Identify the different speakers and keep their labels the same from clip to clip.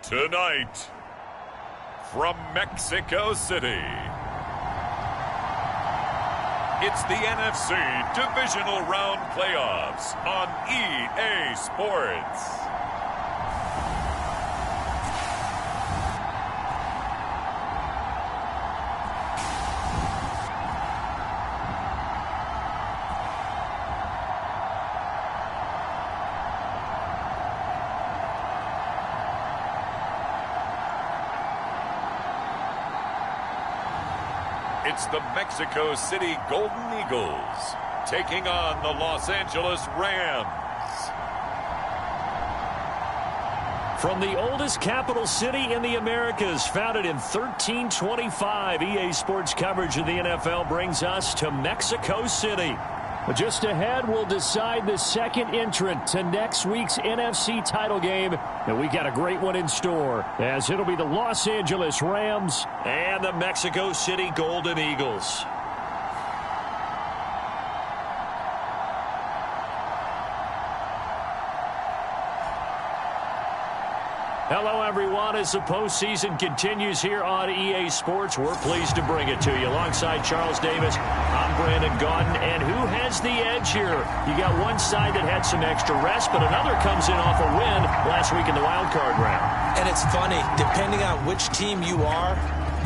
Speaker 1: Tonight, from Mexico City, it's the NFC Divisional Round Playoffs on EA Sports. It's the Mexico City Golden Eagles taking on the Los Angeles Rams.
Speaker 2: From the oldest capital city in the Americas, founded in 1325, EA Sports coverage of the NFL brings us to Mexico City. Just ahead, we'll decide the second entrant to next week's NFC title game. And we got a great one in store, as it'll be the Los Angeles Rams and the Mexico City Golden Eagles. Hello, everyone. As the postseason continues here on EA Sports, we're pleased to bring it to you. Alongside Charles Davis, I'm Brandon Gaudin. And who has the edge here? You got one side that had some extra rest, but another comes in off a win last week in the wild card round.
Speaker 3: And it's funny, depending on which team you are,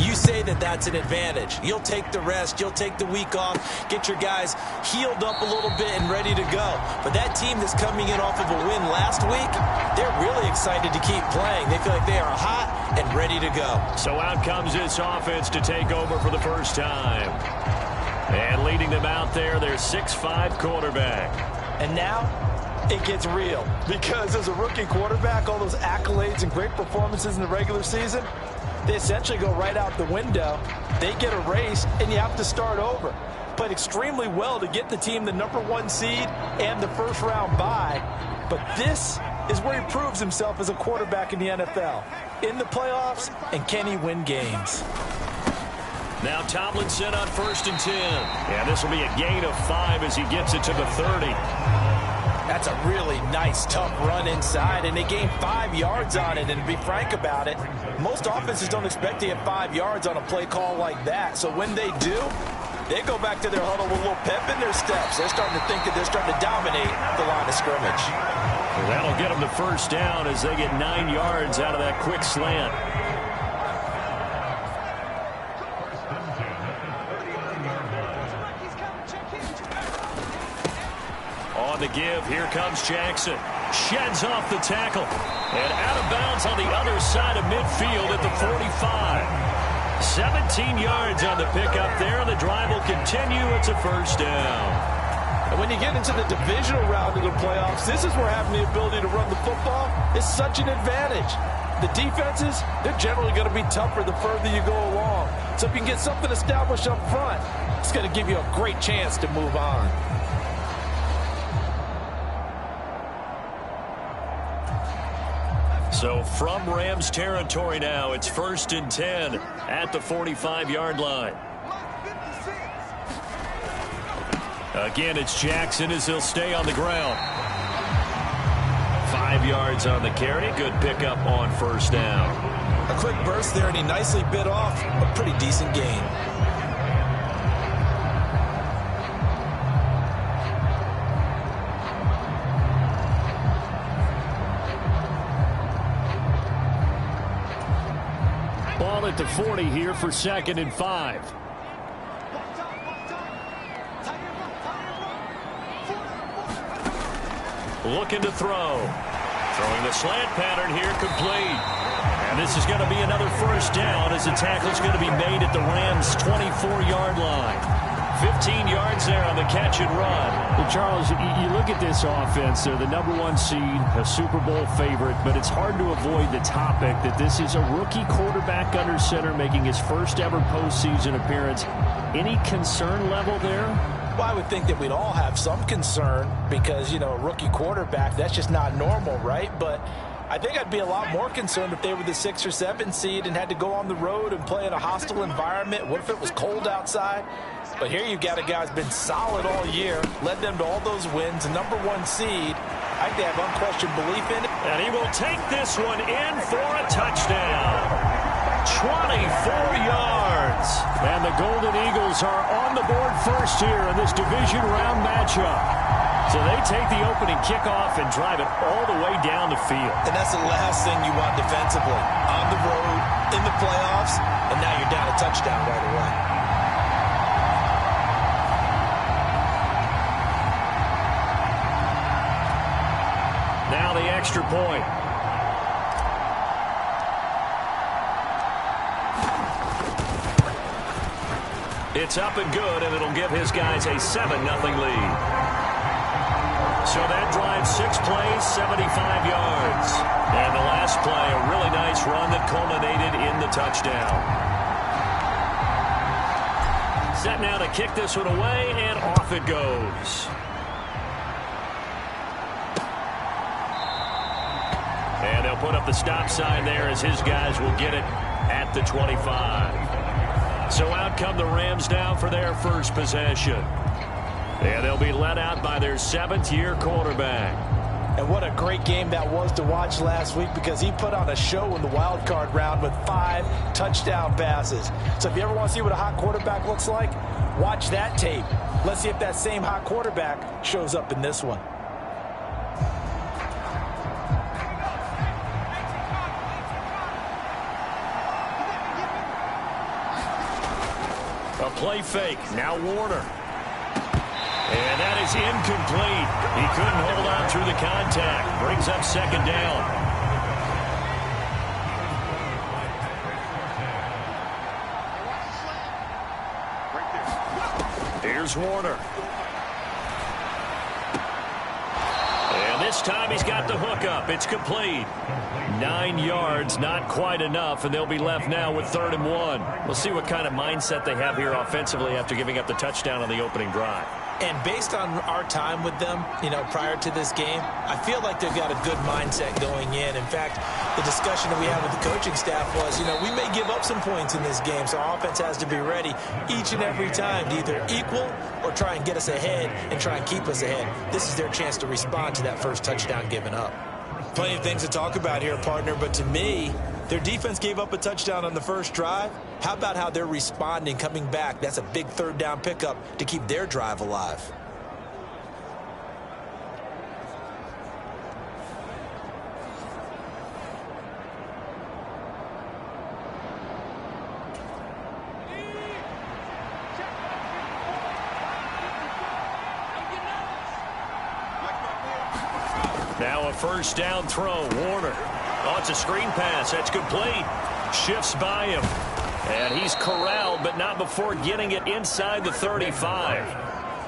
Speaker 3: you say that that's an advantage. You'll take the rest, you'll take the week off, get your guys healed up a little bit and ready to go. But that team that's coming in off of a win last week, they're really excited to keep playing. They feel like they are hot and ready to go.
Speaker 2: So out comes this offense to take over for the first time. And leading them out there, their 6'5" quarterback.
Speaker 4: And now it gets real, because as a rookie quarterback, all those accolades and great performances in the regular season, they essentially go right out the window. They get erased, and you have to start over. Played extremely well to get the team the #1 seed and the first-round bye. But this is where he proves himself as a quarterback in the NFL. In the playoffs, and can he win games?
Speaker 2: Now Tomlinson on 1st and 10. Yeah, this will be a gain of 5 as he gets it to the 30.
Speaker 4: That's a really nice, tough run inside, and they gained 5 yards on it. And to be frank about it, most offenses don't expect to get 5 yards on a play call like that. So when they do, they go back to their huddle with a little pep in their steps. They're starting to think that they're starting to dominate the line of scrimmage.
Speaker 2: Well, that'll get them the first down as they get 9 yards out of that quick slant. On the give, here comes Jackson. Sheds off the tackle. And out of bounds on the other side of midfield at the 45. 17 yards on the pickup there. The drive will continue. It's a first down.
Speaker 4: And when you get into the divisional round of the playoffs, this is where having the ability to run the football is such an advantage. The defenses, they're generally going to be tougher the further you go along. So if you can get something established up front, it's going to give you a great chance to move on.
Speaker 2: So from Rams territory now, it's 1st and 10 at the 45-yard line. Again, it's Jackson as he'll stay on the ground. 5 yards on the carry. Good pickup on first down.
Speaker 3: A quick burst there, and he nicely bit off a pretty decent gain.
Speaker 2: Ball at the 40 here for 2nd and 5. Looking to throw. Throwing the slant pattern here, complete. And this is going to be another first down as the tackle's going to be made at the Rams' 24-yard line. 15 yards there on the catch and run.
Speaker 5: Well, Charles, you look at this offense. They're the #1 seed, a Super Bowl favorite, but it's hard to avoid the topic that this is a rookie quarterback under center making his first ever postseason appearance. Any concern level there?
Speaker 4: Well, I would think that we'd all have some concern because, you know, a rookie quarterback, that's just not normal, right? But I think I'd be a lot more concerned if they were the 6 or 7 seed and had to go on the road and play in a hostile environment. What if it was cold outside? But here you've got a guy who's been solid all year, led them to all those wins, #1 seed. I think they have unquestioned belief in it.
Speaker 2: And he will take this one in for a touchdown. 24 yards. And the Golden Eagles are on the board first here in this division round matchup. So they take the opening kickoff and drive it all the way down the field.
Speaker 3: And that's the last thing you want defensively. On the road, in the playoffs, and now you're down a touchdown right away.
Speaker 2: Now the extra point. It's up and good, and it'll give his guys a 7-0 lead. So that drives 6 plays, 75 yards. And the last play, a really nice run that culminated in the touchdown. Set now to kick this one away, and off it goes. And they'll put up the stop sign there as his guys will get it at the 25. So out come the Rams now for their first possession. And they'll be let out by their 7th-year quarterback.
Speaker 4: And what a great game that was to watch last week, because he put on a show in the wild card round with 5 touchdown passes. So if you ever want to see what a hot quarterback looks like, watch that tape. Let's see if that same hot quarterback shows up in this one.
Speaker 2: A play fake. Now Warner. And that is incomplete. He couldn't hold on through the contact. Brings up second down. Here's Warner. And this time he's got the hookup. It's complete. 9 yards, not quite enough, and they'll be left now with 3rd and 1. We'll see what kind of mindset they have here offensively after giving up the touchdown on the opening drive.
Speaker 3: And based on our time with them, prior to this game, I feel like they've got a good mindset going in. In fact, the discussion that we had with the coaching staff was, we may give up some points in this game, so our offense has to be ready each and every time to either equal or try and get us ahead and try and keep us ahead. This is their chance to respond to that first touchdown given up. Plenty of things to talk about here, partner, but to me, their defense gave up a touchdown on the first drive. How about how they're responding, coming back? That's a big 3rd down pickup to keep their drive alive.
Speaker 2: Now a first down throw. Warner. Oh, it's a screen pass. That's complete. Shifts by him. And he's corralled, but not before getting it inside the 35.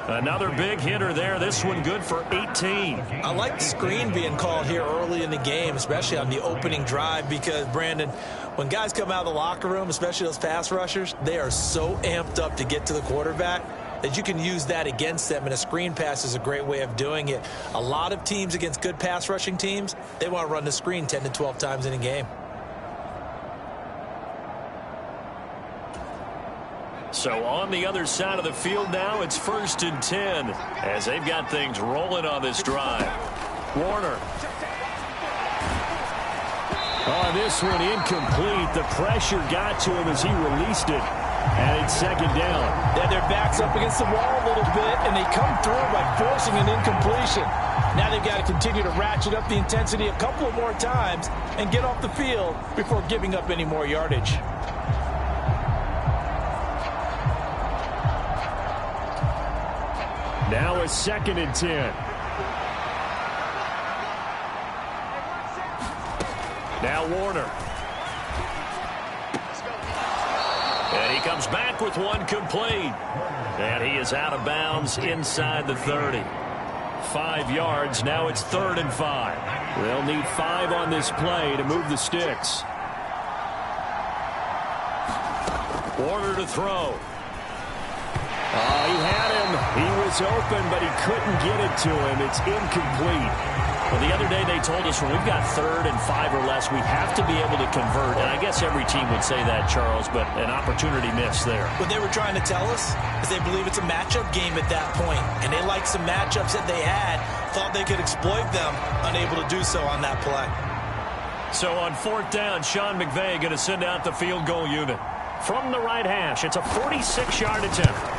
Speaker 2: Another big hitter there. This one good for 18.
Speaker 3: I like the screen being called here early in the game, especially on the opening drive, because, Brandon, when guys come out of the locker room, especially those pass rushers, they are so amped up to get to the quarterback that you can use that against them, and a screen pass is a great way of doing it. A lot of teams against good pass rushing teams, they want to run the screen 10 to 12 times in a game.
Speaker 2: So on the other side of the field now, it's 1st and 10 as they've got things rolling on this drive. Warner.
Speaker 5: Oh, this one incomplete. The pressure got to him as he released it. And it's 2nd down.
Speaker 4: Yeah, their back's up against the wall a little bit, and they come through by forcing an incompletion. Now they've got to continue to ratchet up the intensity a couple of more times and get off the field before giving up any more yardage.
Speaker 5: Now a 2nd and 10.
Speaker 2: Now Warner. And he comes back with one complete. And he is out of bounds inside the 30. 5 yards. Now it's 3rd and 5.
Speaker 5: They'll need 5 on this play to move the sticks.
Speaker 2: Warner to throw.
Speaker 5: He had him. He was open, but he couldn't get it to him. It's incomplete.
Speaker 2: Well, the other day they told us when we've got 3rd and 5 or less, we have to be able to convert. And I guess every team would say that, Charles, but an opportunity missed there.
Speaker 3: What they were trying to tell us is they believe it's a matchup game at that point. And they liked some matchups that they had, thought they could exploit them, unable to do so on that play.
Speaker 2: So on 4th down, Sean McVay going to send out the field goal unit. From the right hash, it's a 46-yard attempt.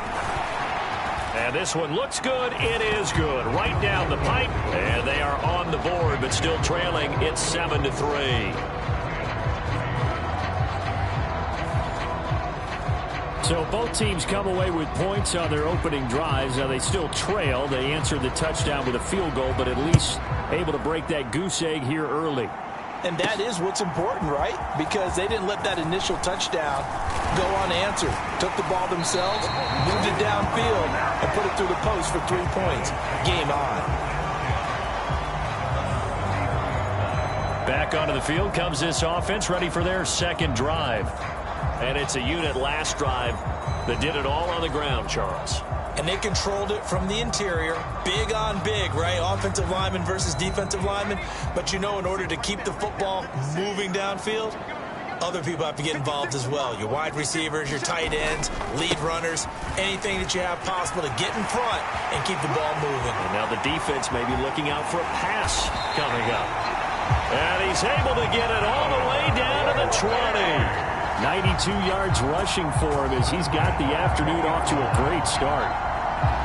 Speaker 2: And this one looks good. It is good. Right down the pipe. And they are on the board, but still trailing. It's 7-3.
Speaker 5: So both teams come away with points on their opening drives. Now they still trail. They answered the touchdown with a field goal, but at least able to break that goose egg here early.
Speaker 4: And that is what's important, right? Because they didn't let that initial touchdown go unanswered. Took the ball themselves, moved it downfield, and put it through the post for 3 points. Game on.
Speaker 2: Back onto the field comes this offense, ready for their second drive. And it's a unit last drive that did it all on the ground, Charles.
Speaker 3: And they controlled it from the interior. Big on big, right? Offensive lineman versus defensive lineman. But you know, in order to keep the football moving downfield, other people have to get involved as well. Your wide receivers, your tight ends, lead runners, anything that you have possible to get in front and keep the ball moving.
Speaker 2: And now the defense may be looking out for a pass coming up. And he's able to get it all the way down to the 20.
Speaker 5: 92 yards rushing for him as he's got the afternoon off to a great start.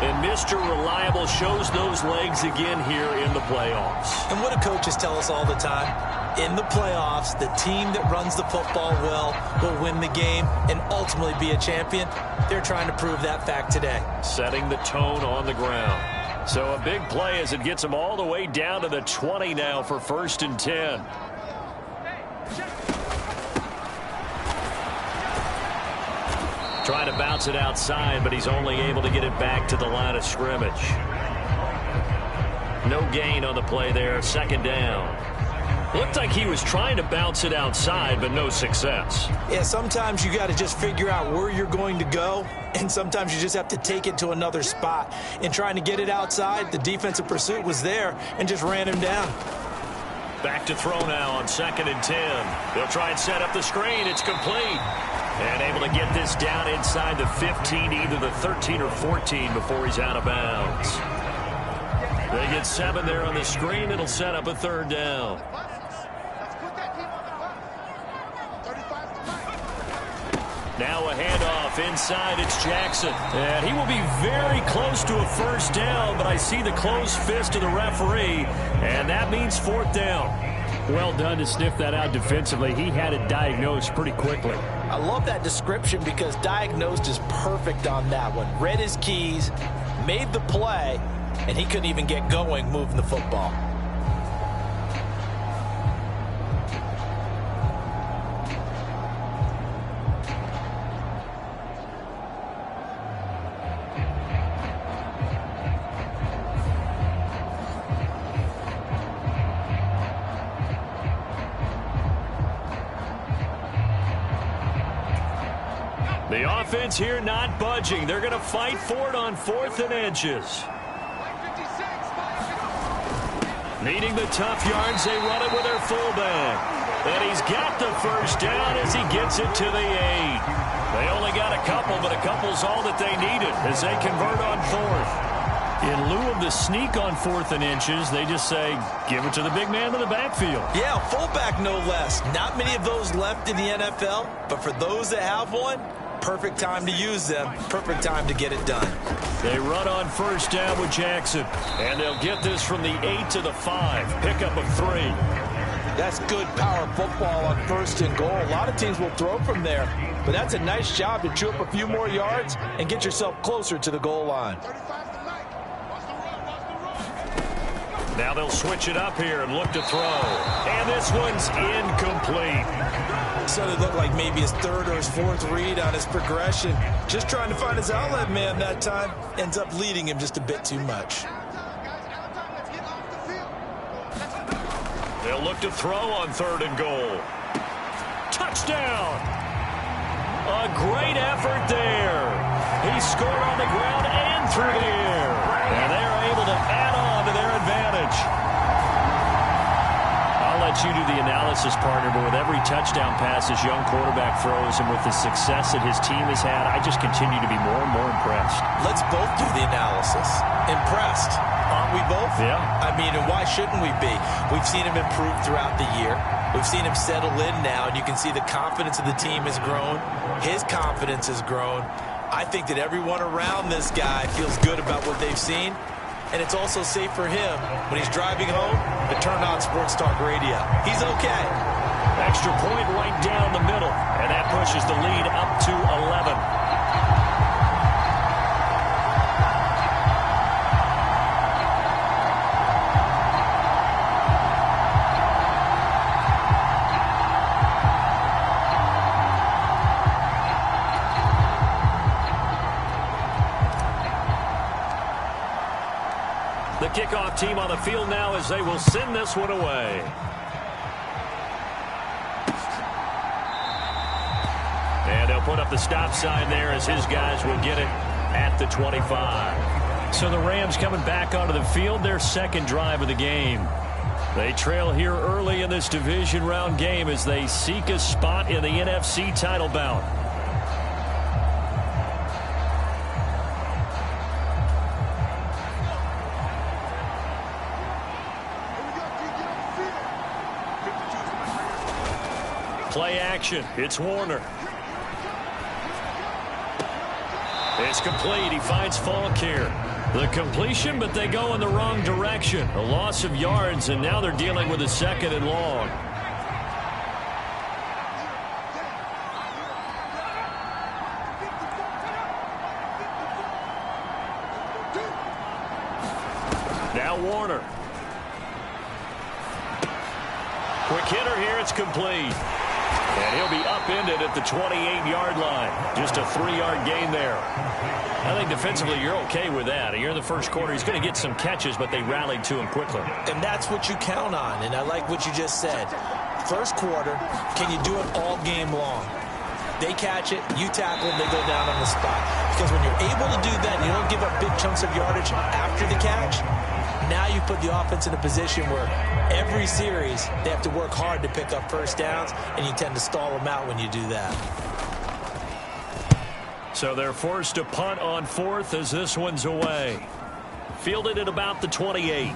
Speaker 2: And Mr. Reliable shows those legs again here in the playoffs.
Speaker 3: And what do coaches tell us all the time? In the playoffs, the team that runs the football well will win the game and ultimately be a champion. They're trying to prove that fact today.
Speaker 2: Setting the tone on the ground. So a big play as it gets them all the way down to the 20 now for 1st and 10. Trying to bounce it outside, but he's only able to get it back to the line of scrimmage. No gain on the play there. 2nd down. Looked like he was trying to bounce it outside, but no success.
Speaker 3: Yeah, sometimes you got to just figure out where you're going to go, and sometimes you just have to take it to another spot. In trying to get it outside, the defensive pursuit was there and just ran him down.
Speaker 2: Back to throw now on 2nd and 10. They'll try and set up the screen. It's complete. And able to get this down inside the 15, either the 13 or 14 before he's out of bounds. They get 7 there on the screen. It'll set up a 3rd down. Now a handoff inside. It's Jackson. And he will be very close to a 1st down, but I see the closed fist of the referee, and that means 4th down.
Speaker 5: Well done to sniff that out defensively. He had it diagnosed pretty quickly.
Speaker 4: I love that description because diagnosed is perfect on that one. Read his keys, made the play, and he couldn't even get going moving the football.
Speaker 2: The offense here not budging. They're going to fight for it on 4th and inches. Needing the tough yards, they run it with their fullback. And he's got the 1st down as he gets it to the 8. They only got a couple, but a couple's all that they needed as they convert on 4th.
Speaker 5: In lieu of the sneak on 4th and inches, they just say, give it to the big man in the backfield.
Speaker 3: Yeah, fullback no less. Not many of those left in the NFL, but for those that have one, perfect time to use them. Perfect time to get it done.
Speaker 2: They run on 1st down with Jackson. And they'll get this from the 8 to the 5. Pickup of 3.
Speaker 4: That's good power football on 1st and goal. A lot of teams will throw from there. But that's a nice job to chew up a few more yards and get yourself closer to the goal line.
Speaker 2: Now they'll switch it up here and look to throw. And this one's incomplete.
Speaker 3: So it looked like maybe his 3rd or his 4th read on his progression. Just trying to find his outlet man that time. Ends up leading him just a bit too much.
Speaker 2: They'll look to throw on 3rd and goal. Touchdown! A great effort there. He scored on the ground and through the air. And they're able to add on to their advantage. let you do the analysis, partner, but with every touchdown pass this young quarterback throws and with the success that his team has had, I just continue to be more and more impressed.
Speaker 3: Let's both do the analysis. Impressed. Aren't we both?
Speaker 2: Yeah.
Speaker 3: I mean, and why shouldn't we be? We've seen him improve throughout the year. We've seen him settle in now, and you can see the confidence of the team has grown. His confidence has grown. I think that everyone around this guy feels good about what they've seen. And it's also safe for him when he's driving home to turn on Sports Talk Radio. He's okay.
Speaker 2: Extra point right down the middle, and that pushes the lead up to 11. The kickoff team on the field now as they will send this one away. And they'll put up the stop sign there as his guys will get it at the 25. So the Rams coming back onto the field, their second drive of the game. They trail here early in this division round game as they seek a spot in the NFC title bout. Play action. It's Warner. It's complete. He finds Falk here. The completion, but they go in the wrong direction. A loss of yards, and now they're dealing with a second and long. Now Warner. Quick hitter here. It's complete. And he'll be upended at the 28-yard line. Just a 3-yard gain there. I think defensively you're okay with that. You're in the first quarter. He's going to get some catches, but they rallied to him quickly.
Speaker 3: And that's what you count on. And I like what you just said. First quarter, can you do it all game long? They catch it, you tackle them, they go down on the spot. Because when you're able to do that and you don't give up big chunks of yardage after the catch, now you put the offense in a position where every series they have to work hard to pick up first downs, and you tend to stall them out when you do that.
Speaker 2: So they're forced to punt on fourth as this one's away. Fielded at about the 28.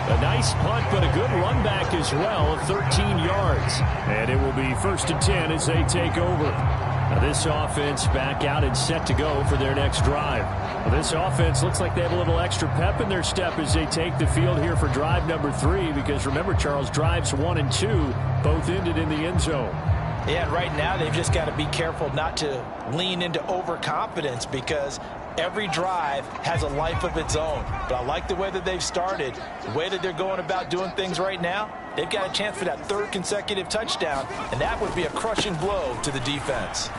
Speaker 2: A nice punt, but a good run back as well of 13 yards. And it will be 1st and 10 as they take over. Now this offense back out and set to go for their next drive. Well, this offense looks like they have a little extra pep in their step as they take the field here for drive number 3. Because remember, Charles, drives 1 and 2 both ended in the end zone.
Speaker 4: Yeah, and right now they've just got to be careful not to lean into overconfidence because every drive has a life of its own. But I like the way that they've started, the way that they're going about doing things right now. They've got a chance for that 3rd consecutive touchdown, and that would be a crushing blow to the defense.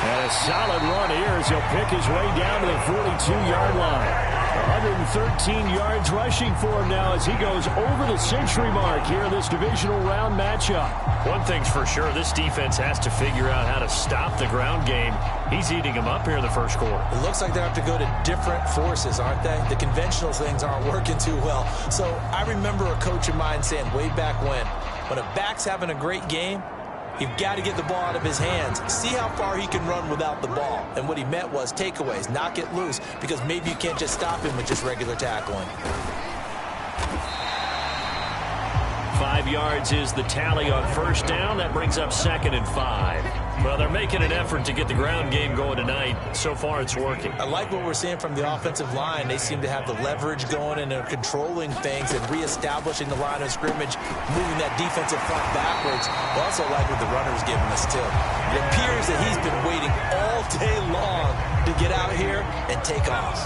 Speaker 2: And a solid run here as he'll pick his way down to the 42-yard line. 113 yards rushing for him now as he goes over the century mark here in this divisional round matchup. One thing's for sure, this defense has to figure out how to stop the ground game. He's eating them up here in the first quarter.
Speaker 3: It looks like they have to go to different forces, aren't they? The conventional things aren't working too well. So I remember a coach of mine saying way back when a back's having a great game, you've got to get the ball out of his hands. See how far he can run without the ball. And what he meant was takeaways, knock it loose, because maybe you can't just stop him with just regular tackling.
Speaker 2: 5 yards is the tally on first down. That brings up 2nd and 5. Well, they're making an effort to get the ground game going tonight. So far, it's working.
Speaker 3: I like what we're seeing from the offensive line. They seem to have the leverage going, and they're controlling things and reestablishing the line of scrimmage, moving that defensive front backwards. I also like what the runner's giving us, too. It appears that he's been waiting all day long to get out here and take off.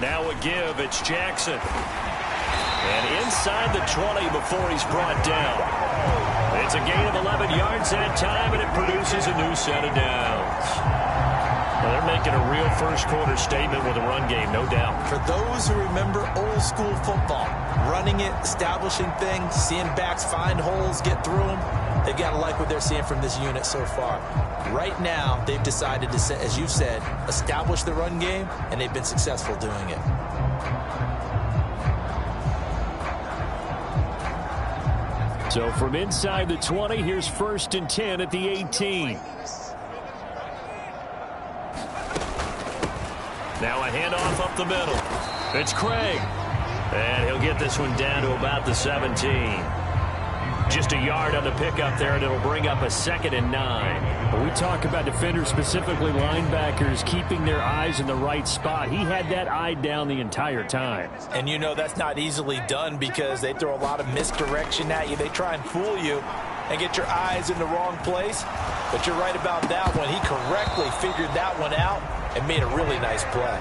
Speaker 2: Now a give. It's Jackson. And inside the 20 before he's brought down. It's a gain of 11 yards that time, and it produces a new set of downs. Well, they're making a real first quarter statement with a run game, no doubt.
Speaker 3: For those who remember old school football, running it, establishing things, seeing backs find holes, get through them, They've got to like what they're seeing from this unit so far. Right now, they've decided to, as you've said, establish the run game, and they've been successful doing it.
Speaker 2: So from inside the 20, here's 1st and 10 at the 18. Now a handoff up the middle. It's Craig. And he'll get this one down to about the 17. Just a yard on the pickup there, and it'll bring up a 2nd and 9.
Speaker 5: When we talk about defenders, specifically linebackers, keeping their eyes in the right spot. He had that eye down the entire time.
Speaker 4: And you know that's not easily done because they throw a lot of misdirection at you. They try and fool you and get your eyes in the wrong place. But you're right about that one. He correctly figured that one out and made a really nice play.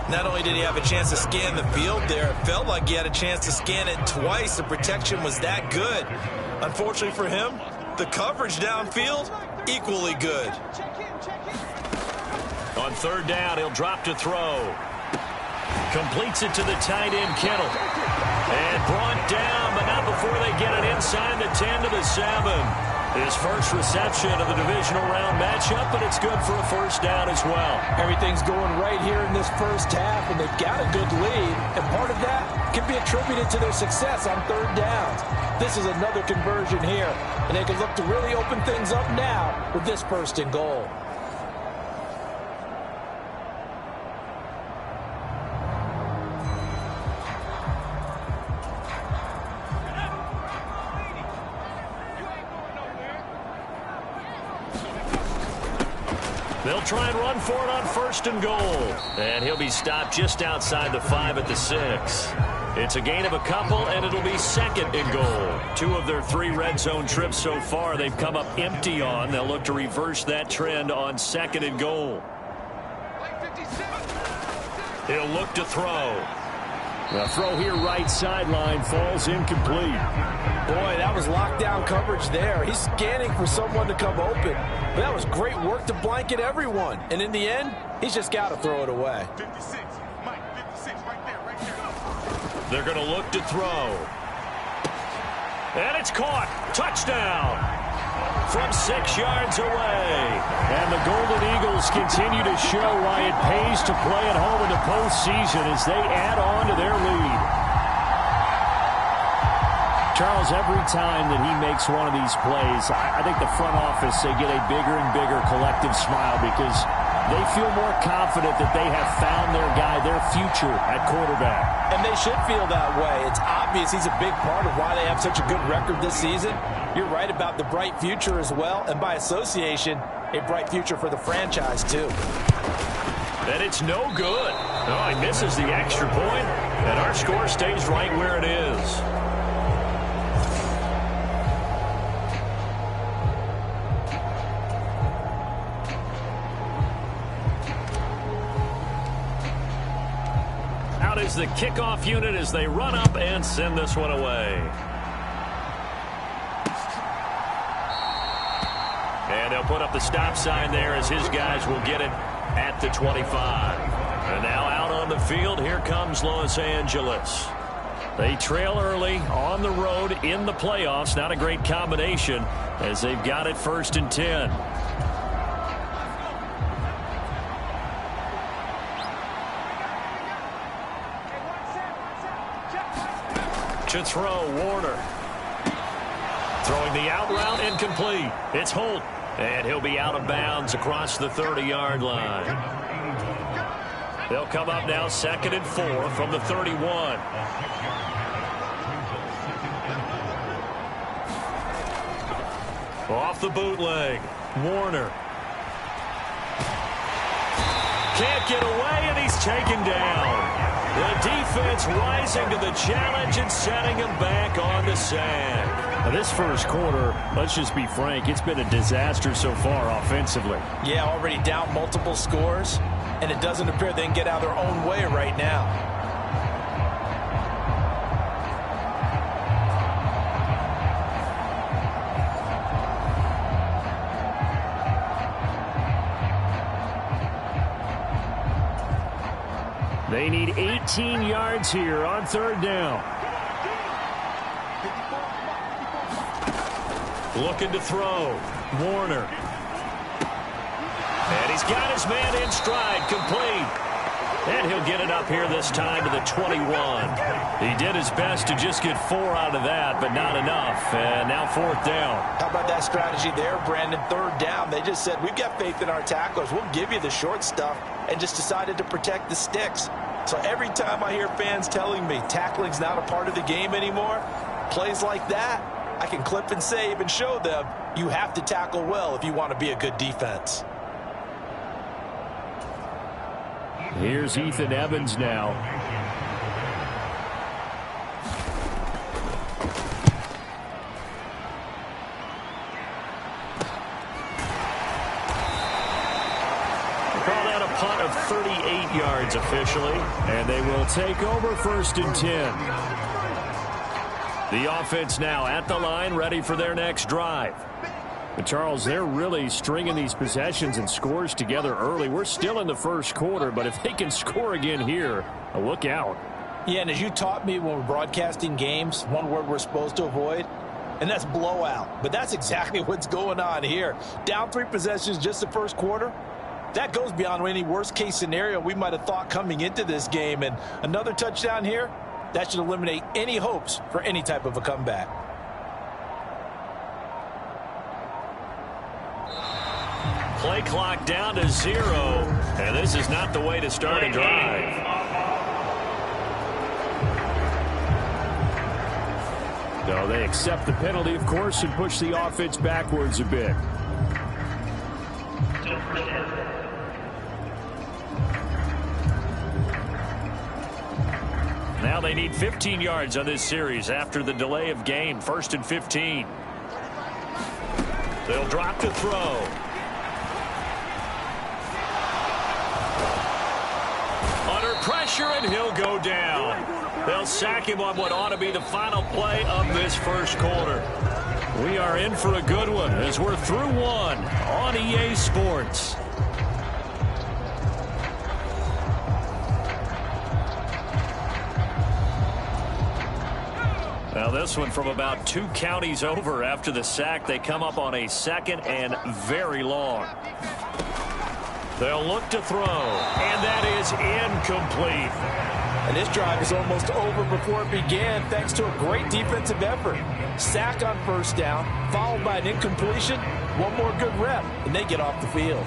Speaker 3: Not only did he have a chance to scan the field there, it felt like he had a chance to scan it twice. The protection was that good. Unfortunately for him, the coverage downfield, equally good.
Speaker 2: On 3rd down, he'll drop to throw. Completes it to the tight end, Kittle. And brought down, but not before they get it inside the 10 to the 7. His first reception of the divisional round matchup, but it's good for a 1st down as well.
Speaker 4: Everything's going right here in this first half, and they've got a good lead. And part of that can be attributed to their success on 3rd downs. This is another conversion here, and they can look to really open things up now with this 1st and goal.
Speaker 2: They'll try and run for it on 1st and goal. And he'll be stopped just outside the 5 at the 6. It's a gain of a couple, and it'll be 2nd and goal. 2 of their 3 red zone trips so far they've come up empty on. They'll look to reverse that trend on 2nd and goal. He'll look to throw.
Speaker 5: The throw here right sideline falls incomplete.
Speaker 4: Boy, that was lockdown coverage there. He's scanning for someone to come open. But that was great work to blanket everyone. And in the end, he's just got to throw it away.
Speaker 6: 56, Mike, 56, right there.
Speaker 2: They're going to look to throw. And it's caught. Touchdown. From 6 yards away.
Speaker 5: And the Golden Eagles continue to show why it pays to play at home in the postseason as they add on to their lead. Charles, every time that he makes one of these plays, I think the front office, they get a bigger and bigger collective smile because they feel more confident that they have found their guy, their future at quarterback.
Speaker 4: And they should feel that way. It's obvious he's a big part of why they have such a good record this season. You're right about the bright future as well, and by association, a bright future for the franchise too.
Speaker 2: And it's no good. Oh, he misses the extra point, and our score stays right where it is. Out is the kickoff unit as they run up and send this one away. And they'll put up the stop sign there as his guys will get it at the 25. And now out on the field, here comes Los Angeles. They trail early on the road in the playoffs. Not a great combination as they've got it 1st and 10. To throw, Warner. Throwing the out route, incomplete. It's Holt. And he'll be out of bounds across the 30-yard line. They'll come up now 2nd and 4 from the 31. Off the bootleg. Warner. Can't get away, and he's taken down. The defense rising to the challenge and setting him back on the sack.
Speaker 5: Now this first quarter, let's just be frank, it's been a disaster so far offensively.
Speaker 4: Yeah, already down multiple scores, and it doesn't appear they can get out of their own way right now.
Speaker 5: They need 18 yards here on 3rd down.
Speaker 2: Looking to throw. Warner. And he's got his man in stride, complete. And he'll get it up here this time to the 21. He did his best to just get 4 out of that, but not enough. And now 4th down.
Speaker 4: How about that strategy there, Brandon? 3rd down. They just said, we've got faith in our tacklers. We'll give you the short stuff, and just decided to protect the sticks. So every time I hear fans telling me tackling's not a part of the game anymore, plays like that, I can clip and save and show them you have to tackle well if you want to be a good defense.
Speaker 5: Here's Ethan Evans now.
Speaker 2: Call that a punt of 38 yards officially. And they will take over 1st and 10. The offense now at the line, ready for their next drive.
Speaker 5: But Charles, they're really stringing these possessions and scores together early. We're still in the 1st quarter, but if they can score again here, look out.
Speaker 4: Yeah, and as you taught me when we're broadcasting games, one word we're supposed to avoid, and that's blowout. But that's exactly what's going on here. Down 3 possessions just the 1st quarter. That goes beyond any worst-case scenario we might have thought coming into this game. And another touchdown here, that should eliminate any hopes for any type of a comeback.
Speaker 2: Play clock down to 0, and this is not the way to start a drive.
Speaker 5: No, they accept the penalty, of course, and push the offense backwards a bit.
Speaker 2: Now they need 15 yards on this series after the delay of game. 1st and 15. They'll drop to throw. Under pressure, and he'll go down. They'll sack him on what ought to be the final play of this 1st quarter. We are in for a good one as we're through 1 on EA Sports. Now this one from about 2 counties over after the sack. They come up on a 2nd and very long. They'll look to throw, and that is incomplete.
Speaker 4: And this drive is almost over before it began thanks to a great defensive effort. Sack on 1st down, followed by an incompletion. One more good rep, and they get off the field.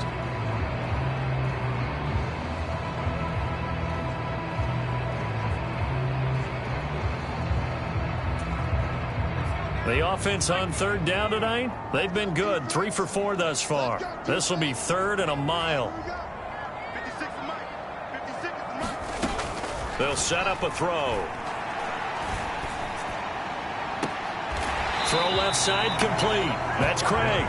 Speaker 2: The offense on 3rd down tonight, they've been good. 3 for 4 thus far. This will be 3rd and a mile. They'll set up a throw. Throw left side complete. That's Craig.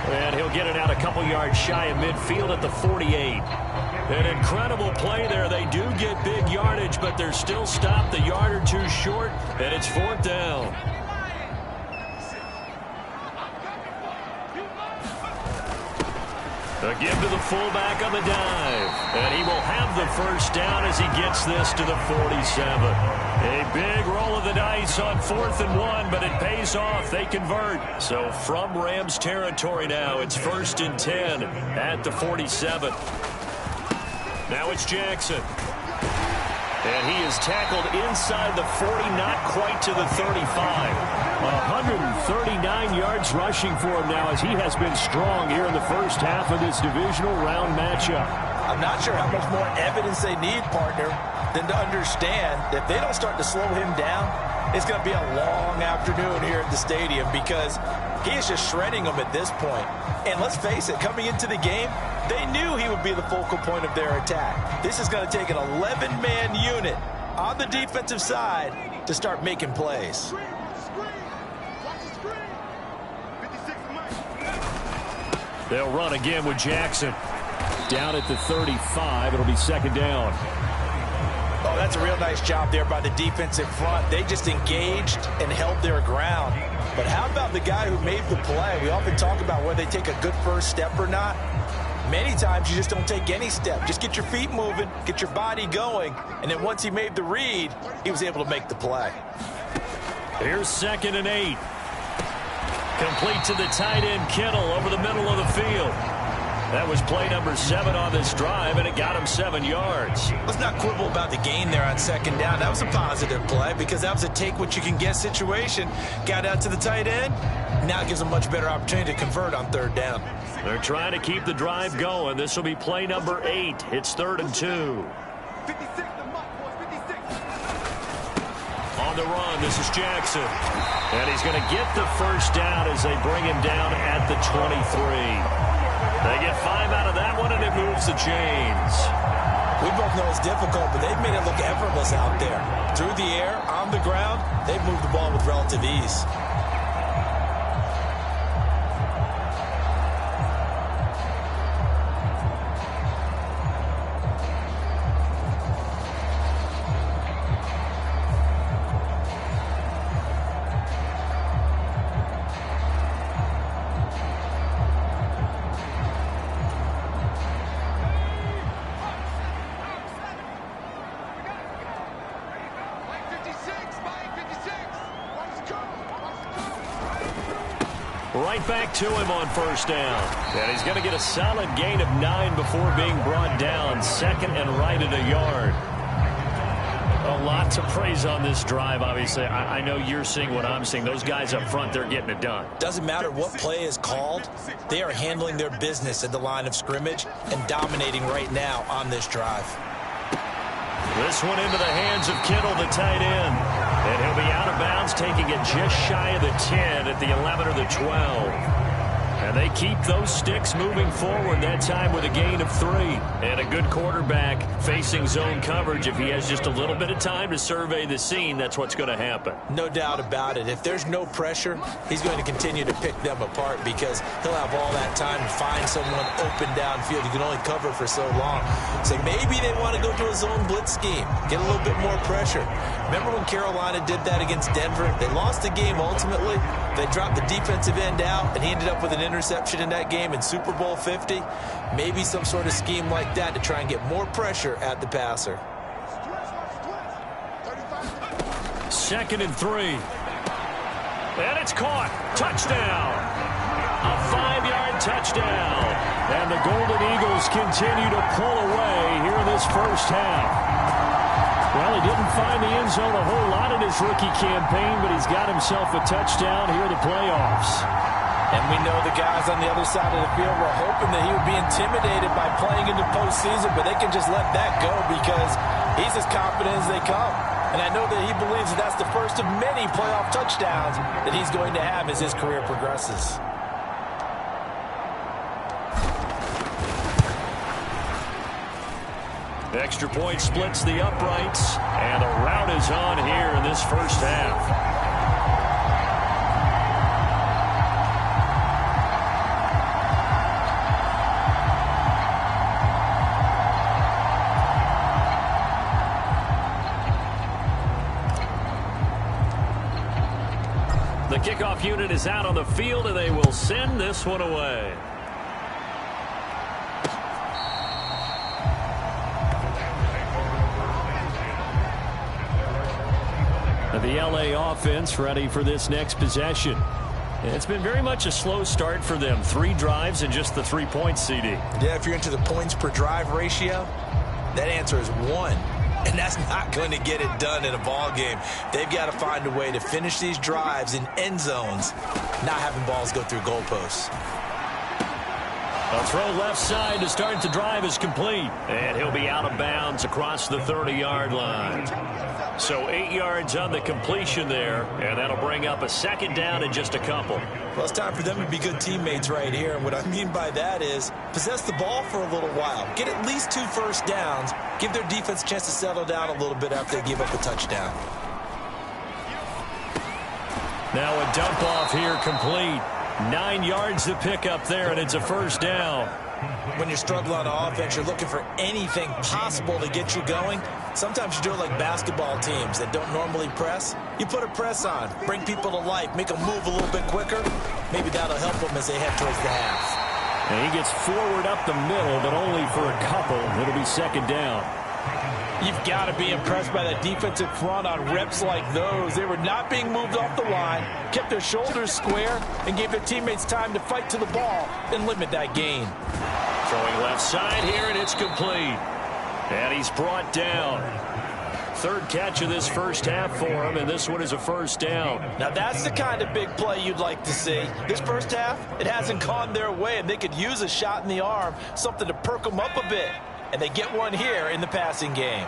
Speaker 2: And he'll get it out a couple yards shy of midfield at the 48. An incredible play there. They do get big yardage, but they're still stopped a yard or 2 short, and it's 4th down. A give to the fullback on the dive. And he will have the 1st down as he gets this to the 47. A big roll of the dice on 4th and 1, but it pays off. They convert. So from Rams territory now, it's 1st and 10 at the 47. Now it's Jackson. And he is tackled inside the 40, not quite to the 35.
Speaker 5: 139 yards rushing for him now as he has been strong here in the 1st half of this divisional round matchup.
Speaker 4: I'm not sure how much more evidence they need, partner, than to understand that if they don't start to slow him down, it's going to be a long afternoon here at the stadium because he is just shredding them at this point. And let's face it, coming into the game, they knew he would be the focal point of their attack. This is going to take an 11-man unit on the defensive side to start making plays.
Speaker 5: They'll run again with Jackson. Down at the 35. It'll be 2nd down.
Speaker 4: Oh, that's a real nice job there by the defensive front. They just engaged and held their ground. But how about the guy who made the play? We often talk about whether they take a good 1st step or not. Many times you just don't take any step. Just get your feet moving, get your body going, and then once he made the read, he was able to make the play.
Speaker 2: Here's 2nd and 8. Complete to the tight end, Kittle, over the middle of the field. That was play number 7 on this drive, and it got him 7 yards.
Speaker 3: Let's not quibble about the gain there on second down. That was a positive play because that was a take-what-you-can-get situation. Got out to the tight end. Now it gives them a much better opportunity to convert on third down.
Speaker 2: They're trying to keep the drive going. This will be play number 8. It's 3rd and 2.
Speaker 6: 56, the mark, boys, 56.
Speaker 2: On the run, this is Jackson. And he's going to get the first down as they bring him down at the 23. They get 5 out of that one, and it moves the chains.
Speaker 3: We both know it's difficult, but they've made it look effortless out there. Through the air, on the ground, they've moved the ball with relative ease.
Speaker 2: Right back to him on first down. And he's going to get a solid gain of 9 before being brought down. 2nd and right at a yard. A lot to praise on this drive, obviously. I know you're seeing what I'm seeing. Those guys up front, they're getting it done.
Speaker 3: Doesn't matter what play is called. They are handling their business at the line of scrimmage and dominating right now on this drive.
Speaker 2: This one into the hands of Kittle, the tight end. And he'll be out of bounds, taking it just shy of the 10 at the 11 or the 12. And they keep those sticks moving forward, that time with a gain of 3. And a good quarterback facing zone coverage. If he has just a little bit of time to survey the scene, that's what's going to happen.
Speaker 3: No doubt about it. If there's no pressure, he's going to continue to pick them apart because he'll have all that time to find someone open downfield. He can only cover for so long. So maybe they want to go to a zone blitz scheme, get a little bit more pressure. Remember when Carolina did that against Denver? They lost the game ultimately. They dropped the defensive end out, and he ended up with an interception in that game in Super Bowl 50. Maybe some sort of scheme like that to try and get more pressure at the passer.
Speaker 2: 2nd and 3. And it's caught. Touchdown. A 5-yard touchdown. And the Golden Eagles continue to pull away here in this first half. Well, he didn't find the end zone a whole lot in his rookie campaign, but he's got himself a touchdown here in the playoffs.
Speaker 4: And we know the guys on the other side of the field were hoping that he would be intimidated by playing in the postseason, but they can just let that go because he's as confident as they come. And I know that he believes that that's the first of many playoff touchdowns that he's going to have as his career progresses.
Speaker 2: The extra point splits the uprights, and the route is on here in this first half. The kickoff unit is out on the field, and they will send this one away. The LA offense ready for this next possession. It's been very much a slow start for them. 3 drives and just the 3 points, CD.
Speaker 3: Yeah, if you're into the points per drive ratio, that answer is 1. And that's not going to get it done in a ball game. They've got to find a way to finish these drives in end zones, not having balls go through goalposts.
Speaker 2: A throw left side to start the drive is complete. And he'll be out of bounds across the 30-yard line. So 8 yards on the completion there, and that'll bring up a 2nd down in just a couple.
Speaker 3: Well, it's time for them to be good teammates right here. And what I mean by that is possess the ball for a little while. Get at least 2 first downs. Give their defense a chance to settle down a little bit after they give up a touchdown.
Speaker 2: Now a dump off here complete. 9 yards to pick up there, and it's a first down.
Speaker 3: When you're struggling on offense, you're looking for anything possible to get you going. Sometimes you do it like basketball teams that don't normally press. You put a press on, bring people to life, make them move a little bit quicker. Maybe that'll help them as they head towards the half.
Speaker 2: And he gets forward up the middle, but only for a couple. It'll be 2nd down.
Speaker 4: You've got to be impressed by that defensive front on reps like those. They were not being moved off the line, kept their shoulders square, and gave their teammates time to fight to the ball and limit that gain.
Speaker 2: Throwing left side here, and it's complete. And he's brought down. Third catch of this first half for him, and this one is a first down.
Speaker 4: Now that's the kind of big play you'd like to see. This first half, it hasn't gone their way, and they could use a shot in the arm, something to perk them up a bit. And they get one here in the passing game.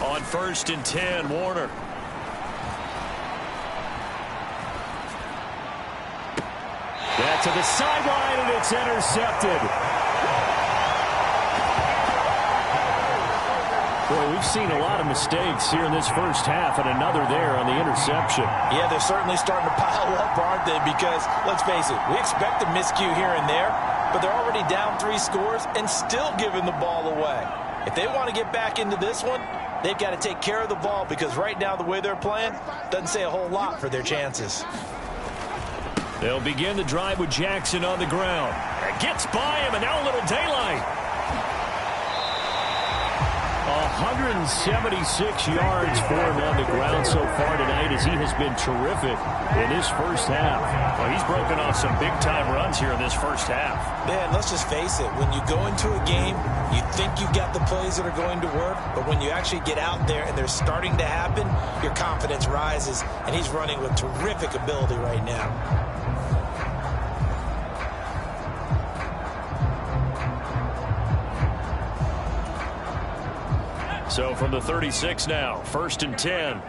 Speaker 2: On 1st and 10, Warner.
Speaker 5: Back to the sideline, and it's intercepted. Boy, we've seen a lot of mistakes here in this first half, and another there on the interception.
Speaker 4: Yeah, they're certainly starting to pile up, aren't they? Because, let's face it, we expect a miscue here and there, but they're already down 3 scores and still giving the ball away. If they want to get back into this one, they've got to take care of the ball, because right now the way they're playing doesn't say a whole lot for their chances.
Speaker 2: They'll begin the drive with Jackson on the ground. It gets by him, and now a little daylight.
Speaker 5: 176 yards for him on the ground so far tonight, as he has been terrific in this first half.
Speaker 2: Well, he's broken off some big-time runs here in this first half.
Speaker 3: Man, let's just face it. When you go into a game, you think you've got the plays that are going to work, but when you actually get out there and they're starting to happen, your confidence rises, and he's running with terrific ability right now.
Speaker 2: So from the 36 now, 1st and 10.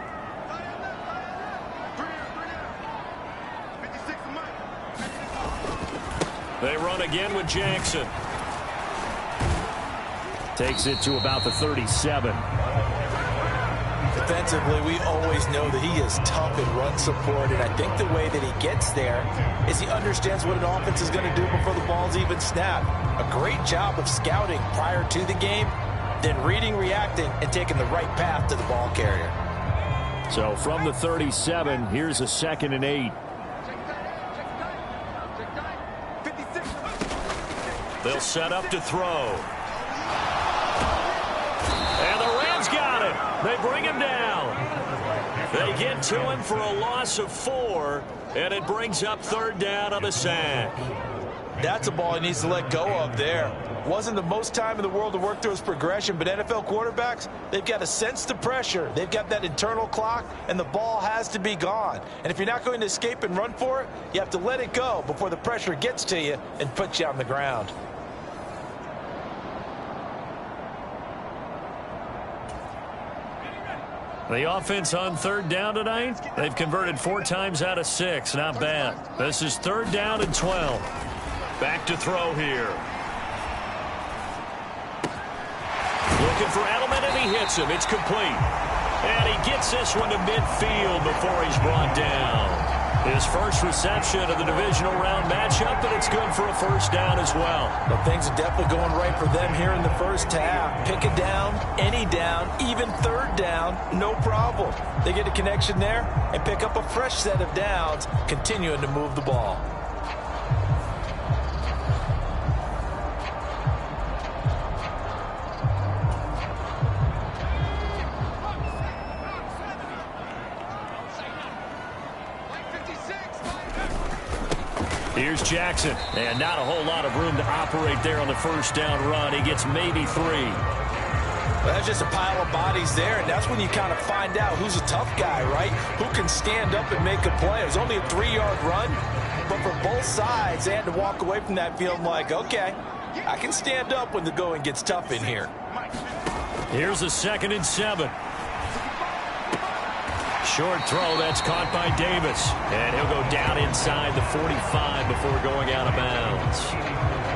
Speaker 2: They run again with Jackson.
Speaker 5: Takes it to about the 37.
Speaker 3: Defensively, we always know that he is tough in run support, and I think the way that he gets there is he understands what an offense is going to do before the ball's even snapped. A great job of scouting prior to the game, then reading, reacting, and taking the right path to the ball carrier.
Speaker 5: So from the 37, here's a 2nd and 8.
Speaker 2: They'll set up to throw. And the Rams got him. They bring him down. They get to him for a loss of 4, and it brings up 3rd down on the sack.
Speaker 4: That's a ball he needs to let go of there. Wasn't the most time in the world to work through his progression, but NFL quarterbacks, they've got to sense the pressure. They've got that internal clock, and the ball has to be gone. And if you're not going to escape and run for it, you have to let it go before the pressure gets to you and puts you on the ground.
Speaker 2: The offense on 3rd down tonight, they've converted 4 times out of 6. Not bad. This is 3rd down and 12. Back to throw here. Looking for Edelman, and he hits him. It's complete. And he gets this one to midfield before he's brought down. His first reception of the divisional round matchup, and it's good for a 1st down as well.
Speaker 4: But things are definitely going right for them here in the first half. Pick a down, any down, even 3rd down, no problem. They get a connection there and pick up a fresh set of downs, continuing to move the ball.
Speaker 2: Here's Jackson, and not a whole lot of room to operate there on the 1st down run. He gets maybe 3.
Speaker 4: Well, that's just a pile of bodies there, and that's when you kind of find out who's a tough guy, right? Who can stand up and make a play. It was only a 3-yard run, but for both sides, they had to walk away from that feeling like, okay, I can stand up when the going gets tough in here.
Speaker 2: Here's a 2nd and 7. Short throw, that's caught by Davis. And he'll go down inside the 45 before going out of bounds.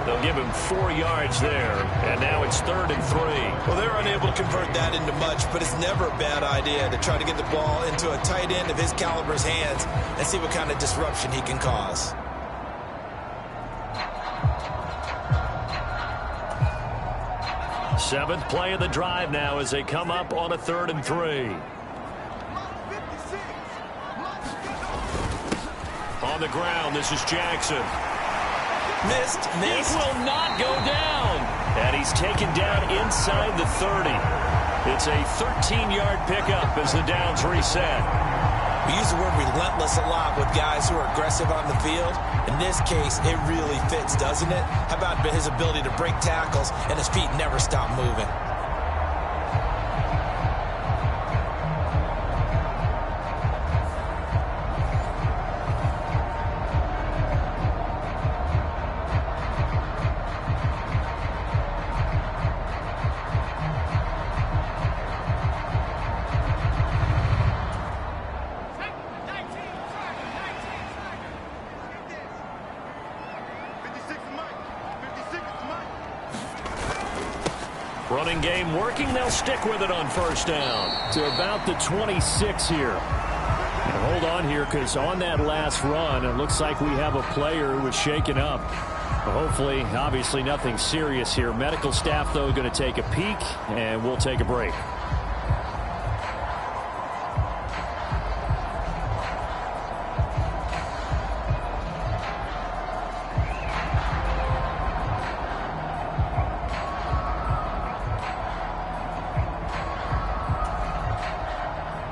Speaker 2: They'll give him 4 yards there, and now it's 3rd and 3.
Speaker 3: Well, they're unable to convert that into much, but it's never a bad idea to try to get the ball into a tight end of his caliber's hands and see what kind of disruption he can cause.
Speaker 2: Seventh play of the drive now as they come up on a 3rd and 3. On the ground, this is Jackson.
Speaker 3: Missed.
Speaker 2: It will not go down. And he's taken down inside the 30. It's a 13-yard pickup as the downs reset.
Speaker 3: We use the word relentless a lot with guys who are aggressive on the field. In this case, it really fits, doesn't it? How about his ability to break tackles and his feet never stop moving?
Speaker 2: Running game working. They'll stick with it on first down.
Speaker 5: To about the 26 here. And hold on here, because on that last run, it looks like we have a player who was shaken up. But hopefully, obviously, nothing serious here. Medical staff, though, going to take a peek, and we'll take a break.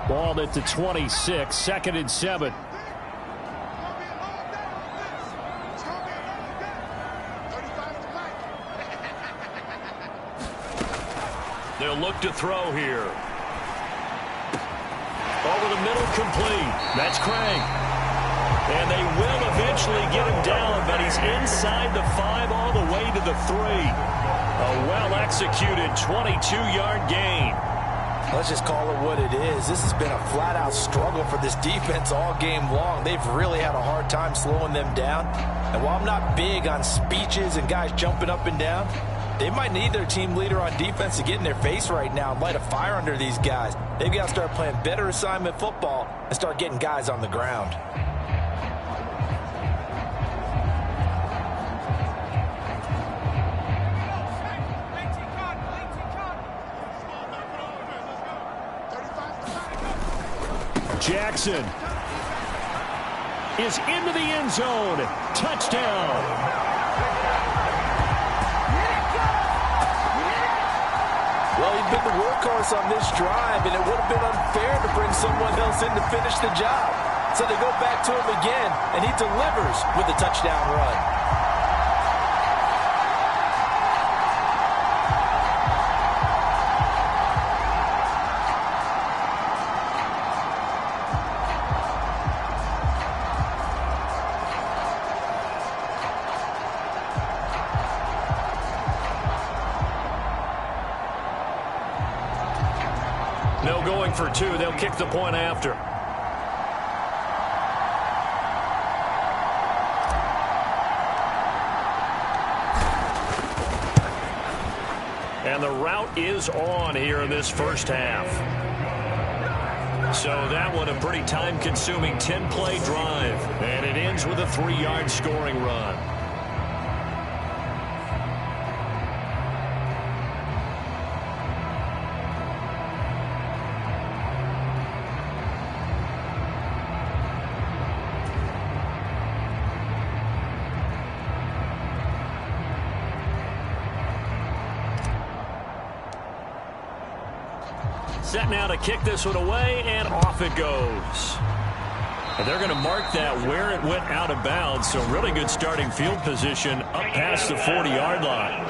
Speaker 5: Ball at the 26, 2nd and 7.
Speaker 2: They'll look to throw here. Over the middle, complete. That's Craig. And they will eventually get him down, but he's inside the 5 all the way to the 3. A well-executed 22-yard gain.
Speaker 4: Let's just call it what it is. This has been a flat-out struggle for this defense all game long. They've really had a hard time slowing them down. And while I'm not big on speeches and guys jumping up and down, they might need their team leader on defense to get in their face right now and light a fire under these guys. They've got to start playing better assignment football and start getting guys on the ground.
Speaker 5: Jackson is into the end zone. Touchdown.
Speaker 4: Well, he's been the workhorse on this drive, and it would have been unfair to bring someone else in to finish the job. So they go back to him again, and he delivers with a touchdown run.
Speaker 2: No going for 2. They'll kick the point after. And the route is on here in this first half. So that one a pretty time-consuming 10-play drive. And it ends with a 3-yard scoring run. Set now to kick this one away, and off it goes. And they're going to mark that where it went out of bounds, so really good starting field position up past the 40-yard line.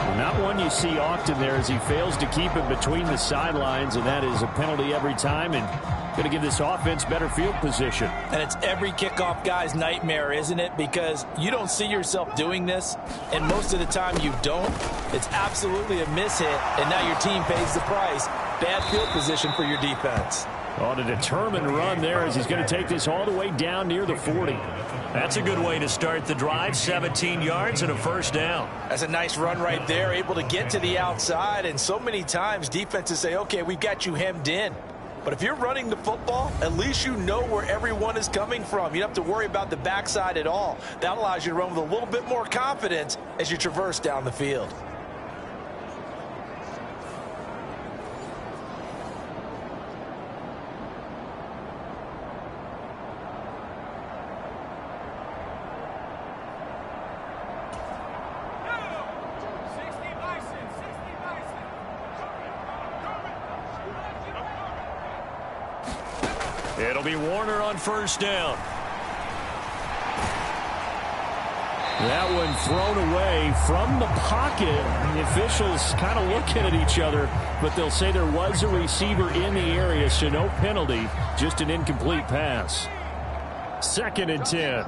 Speaker 5: Well, not one you see often there as he fails to keep it between the sidelines, and that is a penalty every time, and going to give this offense better field position.
Speaker 4: And it's every kickoff guy's nightmare, isn't it? Because you don't see yourself doing this, and most of the time you don't. It's absolutely a mishit, and now your team pays the price. Bad field position for your defense.
Speaker 5: On a determined run there as he's going to take this all the way down near the 40.
Speaker 2: That's a good way to start the drive. 17 yards and a first down.
Speaker 4: That's a nice run right there, able to get to the outside. And so many times defenses say, okay, we've got you hemmed in. But if you're running the football, at least you know where everyone is coming from. You don't have to worry about the backside at all. That allows you to run with a little bit more confidence as you traverse down the field.
Speaker 2: It'll be Warner on first down.
Speaker 5: That one thrown away from the pocket. The officials kind of looking at each other, but they'll say there was a receiver in the area, so no penalty, just an incomplete pass. 2nd and 10.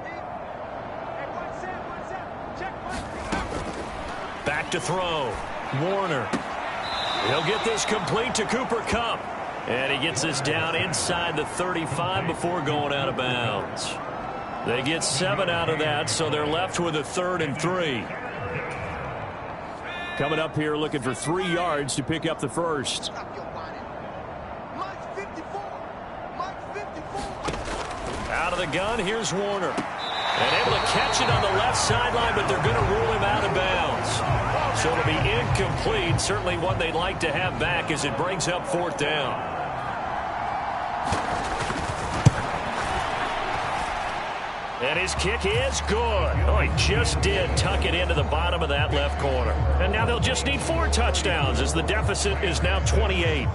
Speaker 2: Back to throw. Warner. He'll get this complete to Cooper Kupp. And he gets this down inside the 35 before going out of bounds. They get 7 out of that, so they're left with a 3rd and 3.
Speaker 5: Coming up here looking for 3 yards to pick up the first.
Speaker 2: Out of the gun, here's Warner. And able to catch it on the left sideline, but they're going to rule him out of bounds. So it'll be incomplete. Certainly one they'd like to have back as it brings up 4th down. And his kick is good. Oh, he just did tuck it into the bottom of that left corner. And now they'll just need 4 touchdowns as the deficit is now 28.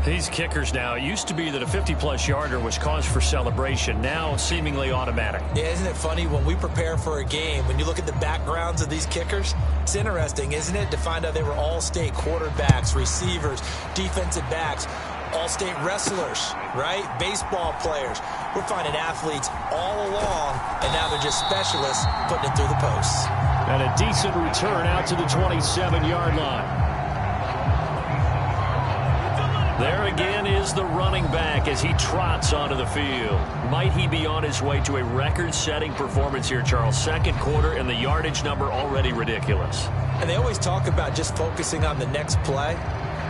Speaker 2: These kickers now, it used to be that a 50-plus yarder was cause for celebration. Now seemingly automatic.
Speaker 3: Yeah, isn't it funny when we prepare for a game, when you look at the backgrounds of these kickers, it's interesting, isn't it, to find out they were all-state quarterbacks, receivers, defensive backs, all-state wrestlers, right? Baseball players. We're finding athletes all along, and now they're just specialists putting it through the posts.
Speaker 5: And a decent return out to the 27-yard line.
Speaker 2: There again is the running back as he trots onto the field. Might he be on his way to a record-setting performance here, Charles? 2nd quarter, and the yardage number already ridiculous.
Speaker 3: And they always talk about just focusing on the next play.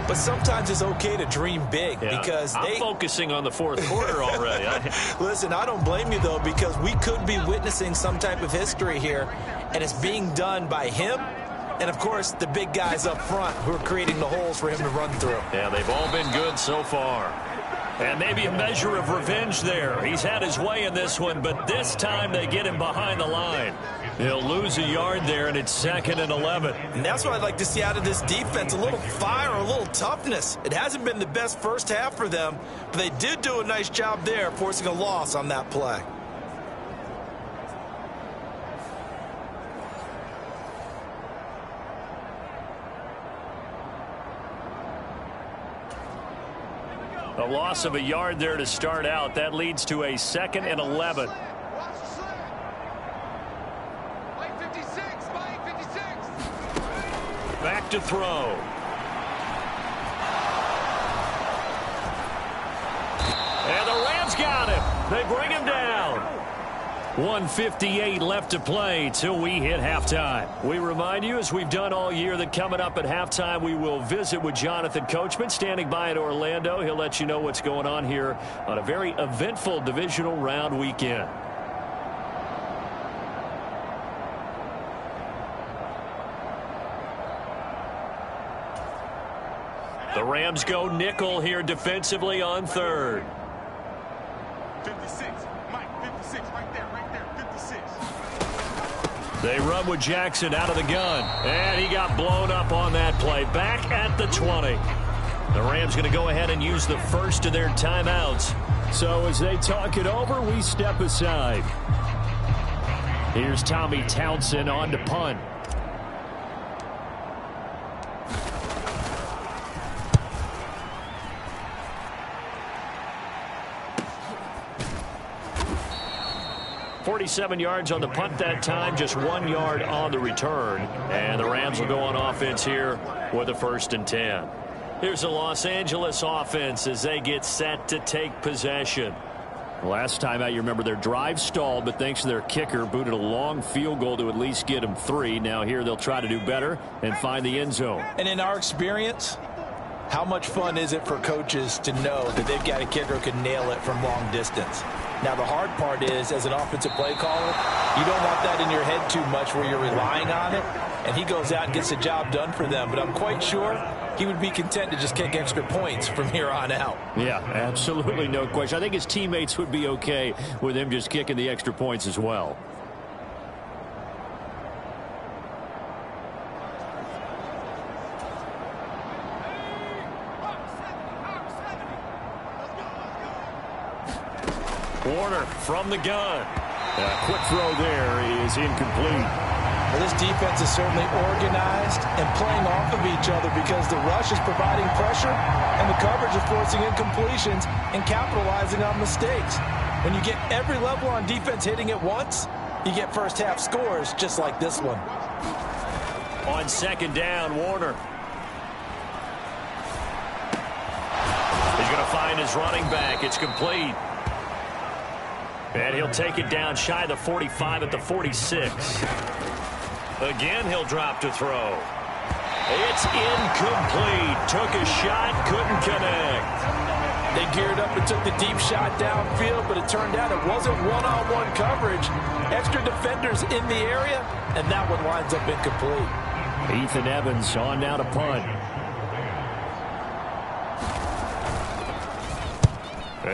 Speaker 3: But sometimes it's okay to dream big because
Speaker 2: I'm focusing on the 4th quarter already.
Speaker 3: Listen, I don't blame you, though, because we could be witnessing some type of history here, and it's being done by him and, of course, the big guys up front who are creating the holes for him to run through.
Speaker 2: Yeah, they've all been good so far. And maybe a measure of revenge there. He's had his way in this one, but this time they get him behind the line. He'll lose a yard there, and it's 2nd and 11.
Speaker 3: And that's what I'd like to see out of this defense, a little fire, a little toughness. It hasn't been the best first half for them, but they did do a nice job there, forcing a loss on that play.
Speaker 2: A loss of a yard there to start out. That leads to a 2nd and 11. Back to throw. And the Rams got him. They bring him down. 1:58 left to play till we hit halftime. We remind you, as we've done all year, that coming up at halftime, we will visit with Jonathan Coachman, standing by in Orlando. He'll let you know what's going on here on a very eventful divisional round weekend. The Rams go nickel here defensively on 3rd.
Speaker 6: 56. Mike, 56. Right there. 56.
Speaker 2: They run with Jackson out of the gun. And he got blown up on that play. Back at the 20. The Rams going to go ahead and use the first of their timeouts.
Speaker 5: So as they talk it over, we step aside. Here's Tommy Townsend on to punt.
Speaker 2: .47 yards on the punt that time, just 1 yard on the return. And the Rams will go on offense here with a 1st and 10. Here's the Los Angeles offense as they get set to take possession.
Speaker 5: Last time out, you remember their drive stalled, but thanks to their kicker, booted a long field goal to at least get them 3. Now here they'll try to do better and find the end zone.
Speaker 4: And in our experience, how much fun is it for coaches to know that they've got a kicker who can nail it from long distance? Now, the hard part is, as an offensive play caller, you don't want that in your head too much where you're relying on it, and he goes out and gets the job done for them. But I'm quite sure he would be content to just kick extra points from here on out.
Speaker 5: Yeah, absolutely no question. I think his teammates would be okay with him just kicking the extra points as well.
Speaker 2: Warner from the gun. Quick throw there is incomplete.
Speaker 4: Well, this defense is certainly organized and playing off of each other because the rush is providing pressure and the coverage is forcing incompletions and capitalizing on mistakes. When you get every level on defense hitting at once, you get first half scores just like this one.
Speaker 2: On second down, Warner. He's going to find his running back. It's complete. And he'll take it down shy of the 45 at the 46. Again, he'll drop to throw. It's incomplete. Took a shot, couldn't connect.
Speaker 4: They geared up and took the deep shot downfield, but it turned out it wasn't one-on-one coverage. Extra defenders in the area, and that one winds up incomplete.
Speaker 5: Ethan Evans on now to punt.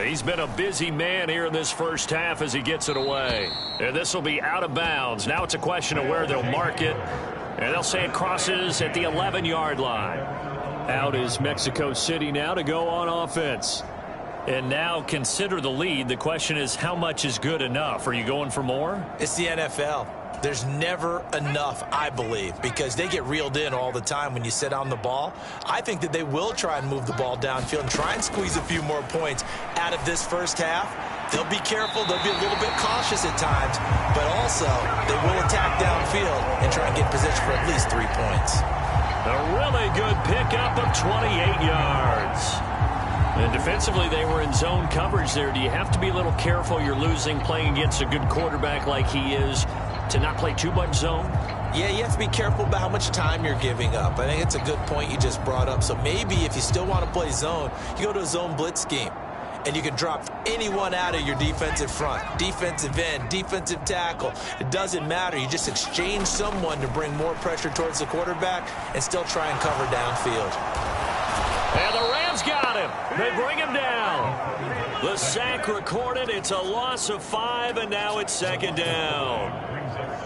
Speaker 2: He's been a busy man here in this first half as he gets it away. And this will be out of bounds. Now it's a question of where they'll mark it. And they'll say it crosses at the 11-yard line.
Speaker 5: Out is Mexico City now to go on offense.
Speaker 2: And now consider the lead. The question is, how much is good enough? Are you going for more?
Speaker 3: It's the NFL. There's never enough, I believe, because they get reeled in all the time when you sit on the ball. I think that they will try and move the ball downfield and try and squeeze a few more points out of this first half. They'll be careful. They'll be a little bit cautious at times, but also they will attack downfield and try and get position for at least 3 points.
Speaker 2: A really good pickup of 28 yards. And defensively, they were in zone coverage there. Do you have to be a little careful? You're losing playing against a good quarterback like he is to not play too much zone?
Speaker 3: Yeah, you have to be careful about how much time you're giving up. I think it's a good point you just brought up. So maybe if you still want to play zone, you go to a zone blitz scheme. And you can drop anyone out of your defensive front. Defensive end, defensive tackle. It doesn't matter. You just exchange someone to bring more pressure towards the quarterback and still try and cover downfield.
Speaker 2: And the Rams got him. They bring him down. The sack recorded. It's a loss of 5, and now it's second down.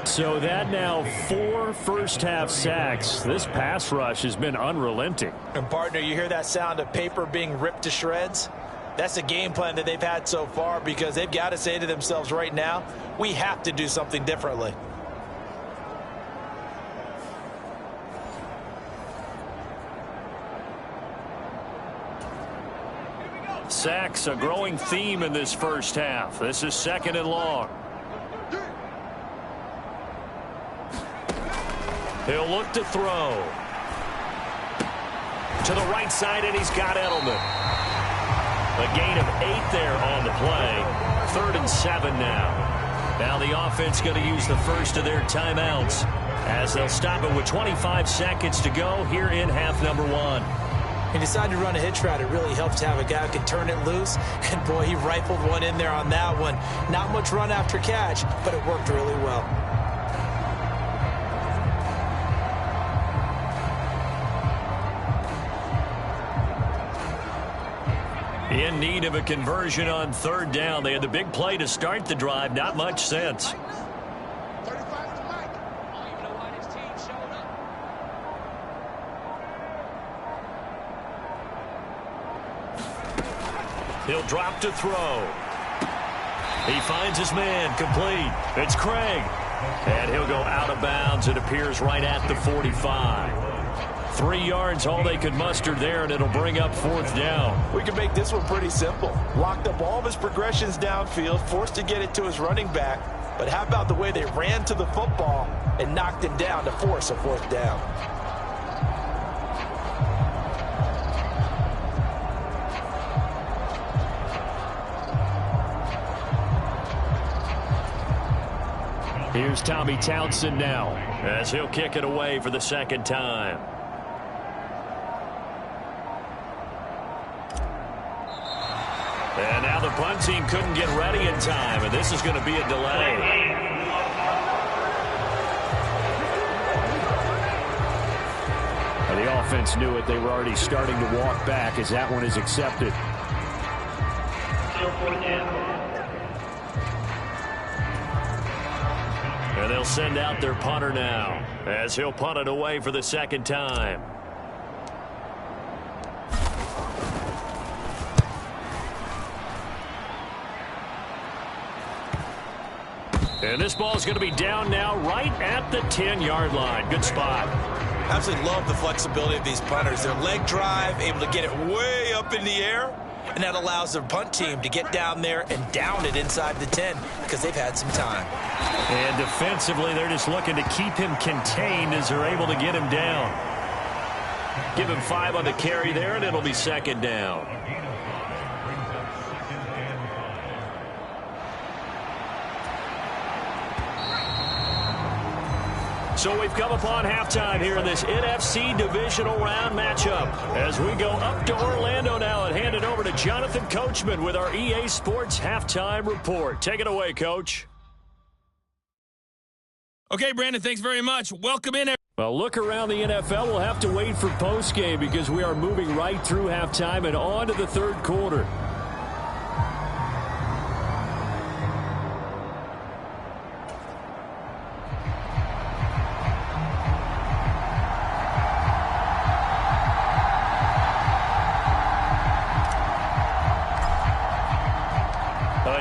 Speaker 5: So that now 4 first-half sacks. This pass rush has been unrelenting.
Speaker 4: And, partner, you hear that sound of paper being ripped to shreds? That's the game plan that they've had so far because they've got to say to themselves right now, we have to do something differently.
Speaker 2: Sacks, a growing theme in this first half. This is second and long. He'll look to throw. To the right side, and he's got Edelman. A gain of 8 there on the play. 3rd and 7 now. Now the offense going to use the first of their timeouts as they'll stop it with 25 seconds to go here in half number 1.
Speaker 3: He decided to run a hitch route. It really helps to have a guy who can turn it loose. And, boy, he rifled one in there on that one. Not much run after catch, but it worked really well.
Speaker 2: In need of a conversion on 3rd down. They had the big play to start the drive. Not much sense. He'll drop to throw. He finds his man. Complete. It's Craig. And he'll go out of bounds. It appears right at the 45. 3 yards, all they could muster there, and it'll bring up 4th down.
Speaker 4: We can make this one pretty simple. Locked up all of his progressions downfield, forced to get it to his running back. But how about the way they ran to the football and knocked him down to force a 4th down?
Speaker 5: Here's Tommy Townsend now
Speaker 2: as he'll kick it away for the 2nd time. And now the punt team couldn't get ready in time, and this is going to be a delay.
Speaker 5: And the offense knew it. They were already starting to walk back as that one is accepted.
Speaker 2: And they'll send out their punter now as he'll punt it away for the 2nd time. And this ball is going to be down now right at the 10-yard line. Good spot.
Speaker 3: Absolutely love the flexibility of these punters. Their leg drive, able to get it way up in the air, and that allows their punt team to get down there and down it inside the 10 because they've had some time.
Speaker 2: And defensively, they're just looking to keep him contained as they're able to get him down. Give him 5 on the carry there, and it'll be second down. So we've come upon halftime here in this NFC Divisional Round matchup. As we go up to Orlando now and hand it over to Jonathan Coachman with our EA Sports Halftime Report. Take it away, Coach.
Speaker 7: Okay, Brandon, thanks very much. Welcome in.
Speaker 5: Well, look around the NFL. We'll have to wait for postgame because we are moving right through halftime and on to the third quarter.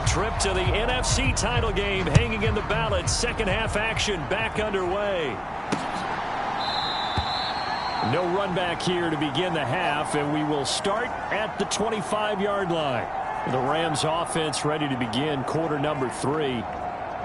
Speaker 5: Trip to the NFC title game hanging in the balance. Second half action back underway. No run back here to begin the half, and we will start at the 25-yard line. The Rams offense ready to begin quarter number 3.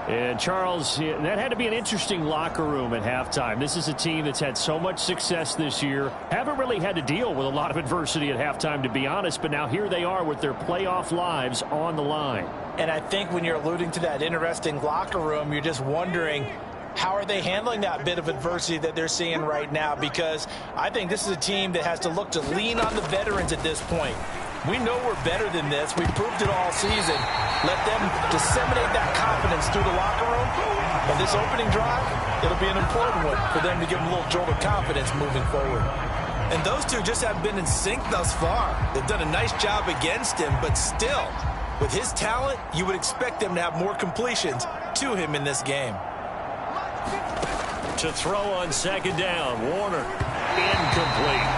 Speaker 5: And Charles, that had to be an interesting locker room at halftime. This is a team that's had so much success this year. Haven't really had to deal with a lot of adversity at halftime, to be honest, but now here they are with their playoff lives on the line.
Speaker 4: And I think when you're alluding to that interesting locker room, you're just wondering, how are they handling that bit of adversity that they're seeing right now? Because I think this is a team that has to look to lean on the veterans at this point. We know we're better than this. We proved it all season. Let them disseminate that confidence through the locker room. But this opening drive, it'll be an important one for them to give them a little jolt of confidence moving forward.
Speaker 3: And those two just have been in sync thus far. They've done a nice job against him, but still, with his talent, you would expect them to have more completions to him in this game.
Speaker 2: To throw on second down, Warner, incomplete.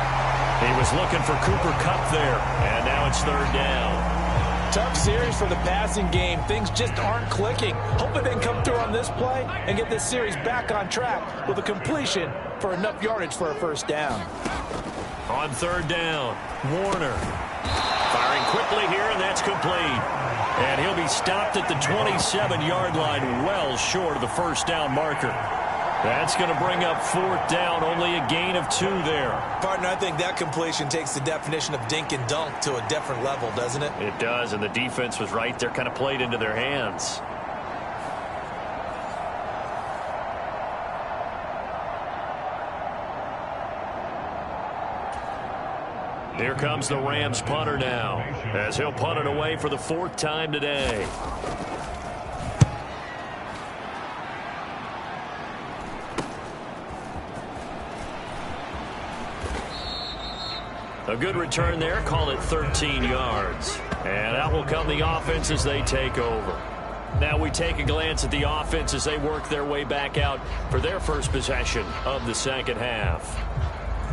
Speaker 2: He was looking for Cooper Kupp there, and now it's third down.
Speaker 4: Tough series for the passing game. Things just aren't clicking. Hoping they can come through on this play and get this series back on track with a completion for enough yardage for a first down.
Speaker 2: On third down, Warner firing quickly here, and that's complete. And he'll be stopped at the 27-yard line, well short of the first down marker. That's going to bring up fourth down, only a gain of 2 there.
Speaker 3: Partner, I think that completion takes the definition of dink and dunk to a different level, doesn't it?
Speaker 2: It does, and the defense was right there, kind of played into their hands. Here comes the Rams punter now, as he'll punt it away for the 4th time today. A good return there, call it 13 yards. And out will come the offense as they take over. Now we take a glance at the offense as they work their way back out for their first possession of the second half.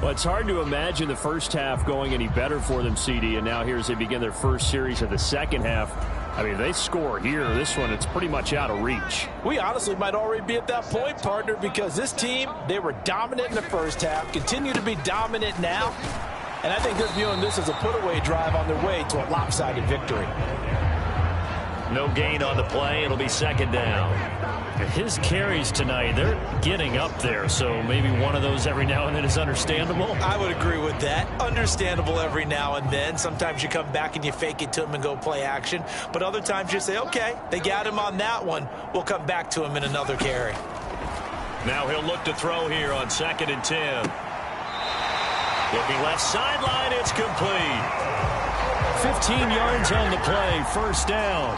Speaker 5: Well, it's hard to imagine the first half going any better for them, CD, and now here as they begin their first series of the second half. I mean, they score here. This one, it's pretty much out of reach.
Speaker 4: We honestly might already be at that point, partner, because this team, they were dominant in the first half, continue to be dominant now, and I think they're viewing this as a put-away drive on their way to a lopsided victory.
Speaker 2: No gain on the play. It'll be second down.
Speaker 5: His carries tonight, they're getting up there, so maybe one of those every now and then is understandable.
Speaker 3: I would agree with that. Understandable every now and then. Sometimes you come back and you fake it to him and go play action. But other times you say, okay, they got him on that one. We'll come back to him in another carry.
Speaker 2: Now he'll look to throw here on 2nd and 10. Looking left sideline, it's complete.
Speaker 5: 15 yards on the play, first down.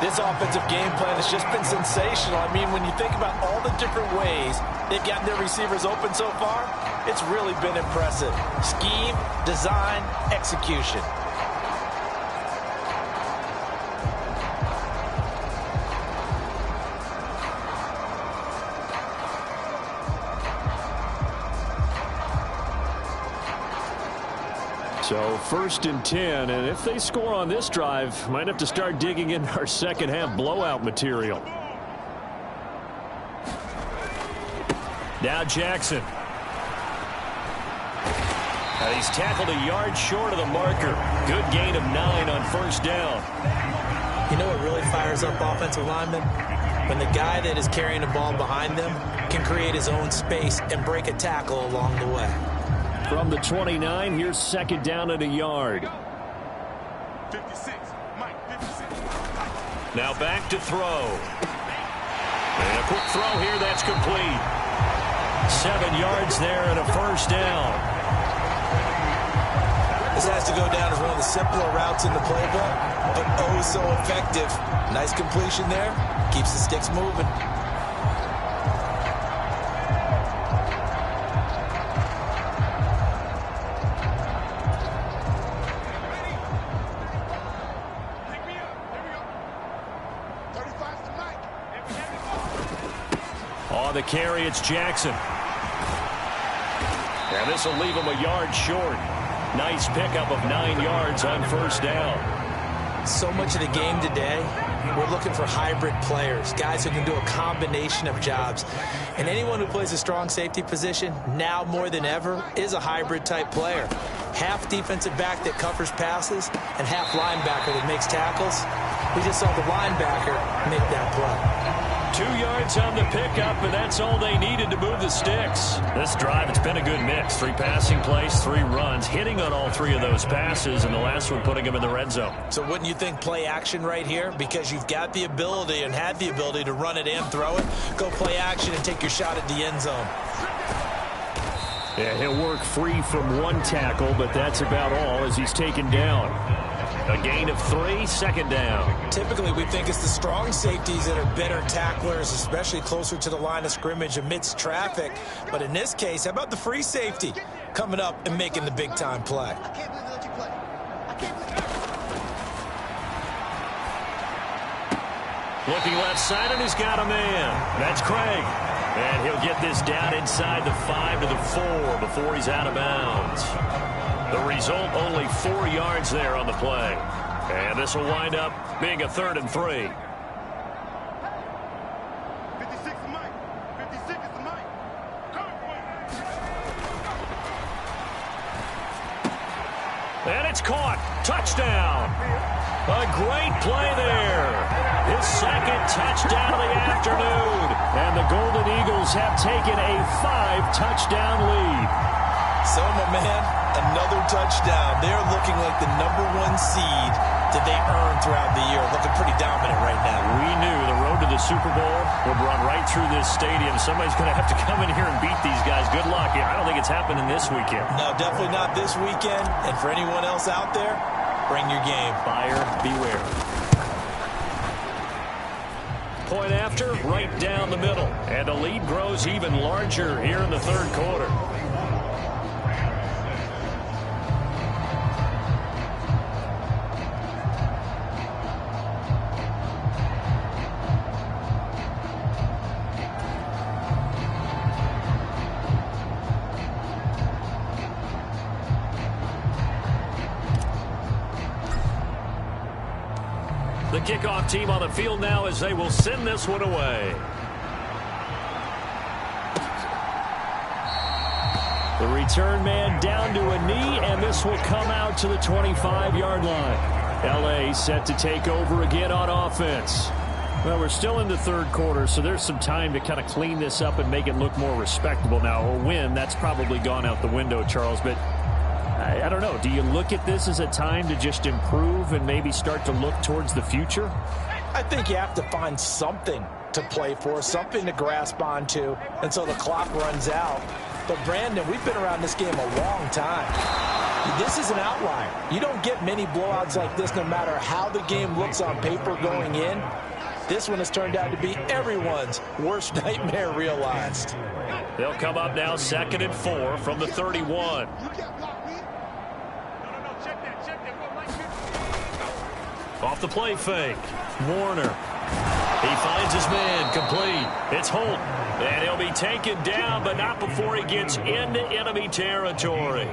Speaker 4: This offensive game plan has just been sensational. I mean, when you think about all the different ways they've gotten their receivers open so far, it's really been impressive. Scheme, design, execution.
Speaker 5: So 1st and 10, and if they score on this drive, might have to start digging in our second half blowout material.
Speaker 2: Now Jackson. And he's tackled a yard short of the marker. Good gain of 9 on first down.
Speaker 3: You know what really fires up offensive linemen? When the guy that is carrying the ball behind them can create his own space and break a tackle along the way.
Speaker 5: From the 29, here's second down at a yard.
Speaker 6: 56. Mike, 56.
Speaker 2: Now back to throw. And a quick throw here, that's complete. 7 yards there and a first down.
Speaker 3: This has to go down as one of the simpler routes in the playbook, but oh so effective. Nice completion there. Keeps the sticks moving.
Speaker 2: On the carry, it's Jackson. And this will leave him a yard short. Nice pickup of 9 yards on first down.
Speaker 3: So much of the game today, we're looking for hybrid players, guys who can do a combination of jobs. And anyone who plays a strong safety position, now more than ever, is a hybrid type player. Half defensive back that covers passes and half linebacker that makes tackles. We just saw the linebacker make that play.
Speaker 2: 2 yards on the pickup, and that's all they needed to move the sticks. This drive, it's been a good mix. 3 passing plays, 3 runs, hitting on all 3 of those passes, and the last one putting them in the red zone.
Speaker 3: So wouldn't you think play action right here? Because you've got the ability and had the ability to run it and throw it. Go play action and take your shot at the end zone.
Speaker 5: Yeah, he'll work free from 1 tackle, but that's about all as he's taken down.
Speaker 2: A gain of 3, second down.
Speaker 3: Typically, we think it's the strong safeties that are better tacklers, especially closer to the line of scrimmage amidst traffic. But in this case, how about the free safety coming up and making the big-time play?
Speaker 2: Looking left side, and he's got a man. That's Craig. And he'll get this down inside the 5 to the 4 before he's out of bounds. The result, only 4 yards there on the play. And this will wind up being a 3rd and 3.
Speaker 6: 56 is Mike. 56 is Mike.
Speaker 2: And it's caught. Touchdown. A great play there. His 2nd touchdown of the afternoon. And the Golden Eagles have taken a 5-touchdown lead.
Speaker 3: So, my man, another touchdown. They're looking like the #1 seed that they earned throughout the year. Looking pretty dominant right now.
Speaker 2: We knew the road to the Super Bowl would run right through this stadium. Somebody's going to have to come in here and beat these guys. Good luck. I don't think it's happening this weekend.
Speaker 3: No, definitely not this weekend. And for anyone else out there, bring your game.
Speaker 2: Buyer beware. Point after, right down the middle. And the lead grows even larger here in the 3rd quarter. The kickoff team on the field now as they will send this one away.
Speaker 5: The return man down to a knee, and this will come out to the 25-yard line. L.A. set to take over again on offense. Well, we're still in the 3rd quarter, so there's some time to kind of clean this up and make it look more respectable now. A win, that's probably gone out the window, Charles, but I don't know. Do you look at this as a time to just improve and maybe start to look towards the future?
Speaker 4: I think you have to find something to play for, something to grasp onto until the clock runs out. But, Brandon, we've been around this game a long time. This is an outlier. You don't get many blowouts like this no matter how the game looks on paper going in. This one has turned out to be everyone's worst nightmare realized.
Speaker 2: They'll come up now 2nd and 4 from the 31. Off the play fake. Warner. He finds his man complete. It's Holt. And he'll be taken down, but not before he gets into enemy territory.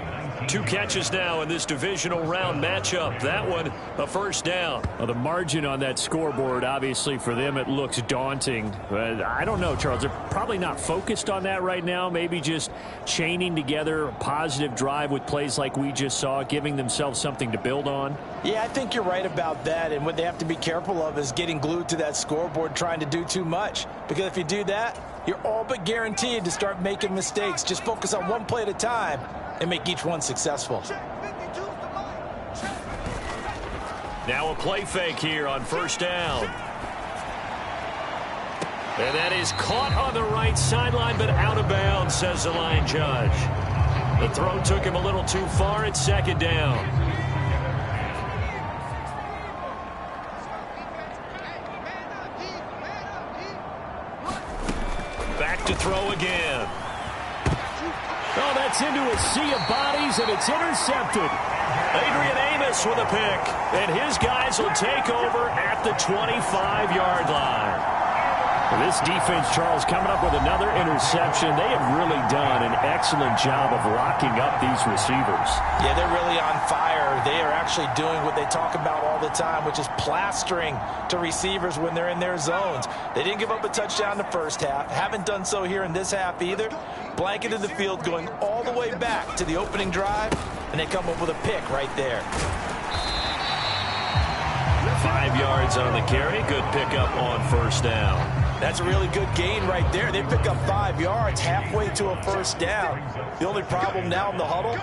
Speaker 2: 2 catches now in this divisional round matchup. That one, a first down.
Speaker 5: Well, the margin on that scoreboard, obviously, for them, it looks daunting. But I don't know, Charles. They're probably not focused on that right now. Maybe just chaining together a positive drive with plays like we just saw, giving themselves something to build on.
Speaker 4: Yeah, I think you're right about that. And what they have to be careful of is getting glued to that scoreboard, trying to do too much. Because if you do that, you're all but guaranteed to start making mistakes. Just focus on one play at a time and make each one successful.
Speaker 2: Now a play fake here on first down. And that is caught on the right sideline, but out of bounds, says the line judge. The throw took him a little too far. It's second down. Back to throw again.
Speaker 5: Oh, that's into a sea of bodies, and it's intercepted.
Speaker 2: Adrian Amos with a pick, and his guys will take over at the 25-yard line.
Speaker 5: Well, this defense, Charles, coming up with another interception. They have really done an excellent job of locking up these receivers.
Speaker 4: Yeah, they're really on fire. They are actually doing what they talk about all the time, which is plastering to receivers when they're in their zones. They didn't give up a touchdown in the first half. Haven't done so here in this half either. Blanketed the field going all the way back to the opening drive, and they come up with a pick right there.
Speaker 2: 5 yards on the carry. Good pickup on first down.
Speaker 4: That's a really good gain right there. They pick up 5 yards halfway to a first down. The only problem now in the huddle,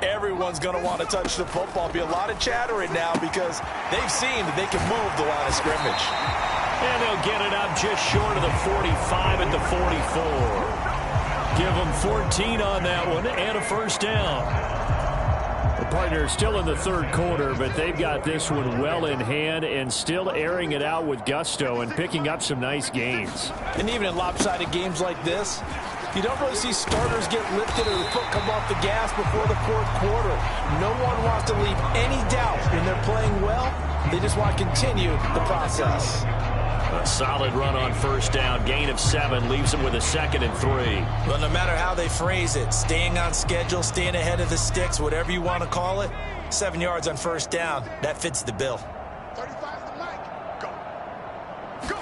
Speaker 4: everyone's going to want to touch the football. Be a lot of chattering now because they've seen that they can move the line of scrimmage.
Speaker 2: And they'll get it up just short of the 45 at the 44. Give them 14 on that one and a first down.
Speaker 5: The partner still in the third quarter, but they've got this one well in hand and still airing it out with gusto and picking up some nice gains.
Speaker 4: And even in lopsided games like this, you don't really see starters get lifted or the foot come off the gas before the fourth quarter. No one wants to leave any doubt in they're playing well. They just want to continue the process.
Speaker 2: A solid run on first down. Gain of 7 leaves them with a 2nd and 3.
Speaker 4: Well, no matter how they phrase it, staying on schedule, staying ahead of the sticks, whatever you want to call it, 7 yards on first down, that fits the bill.
Speaker 6: 35 to Mike. Go. Go.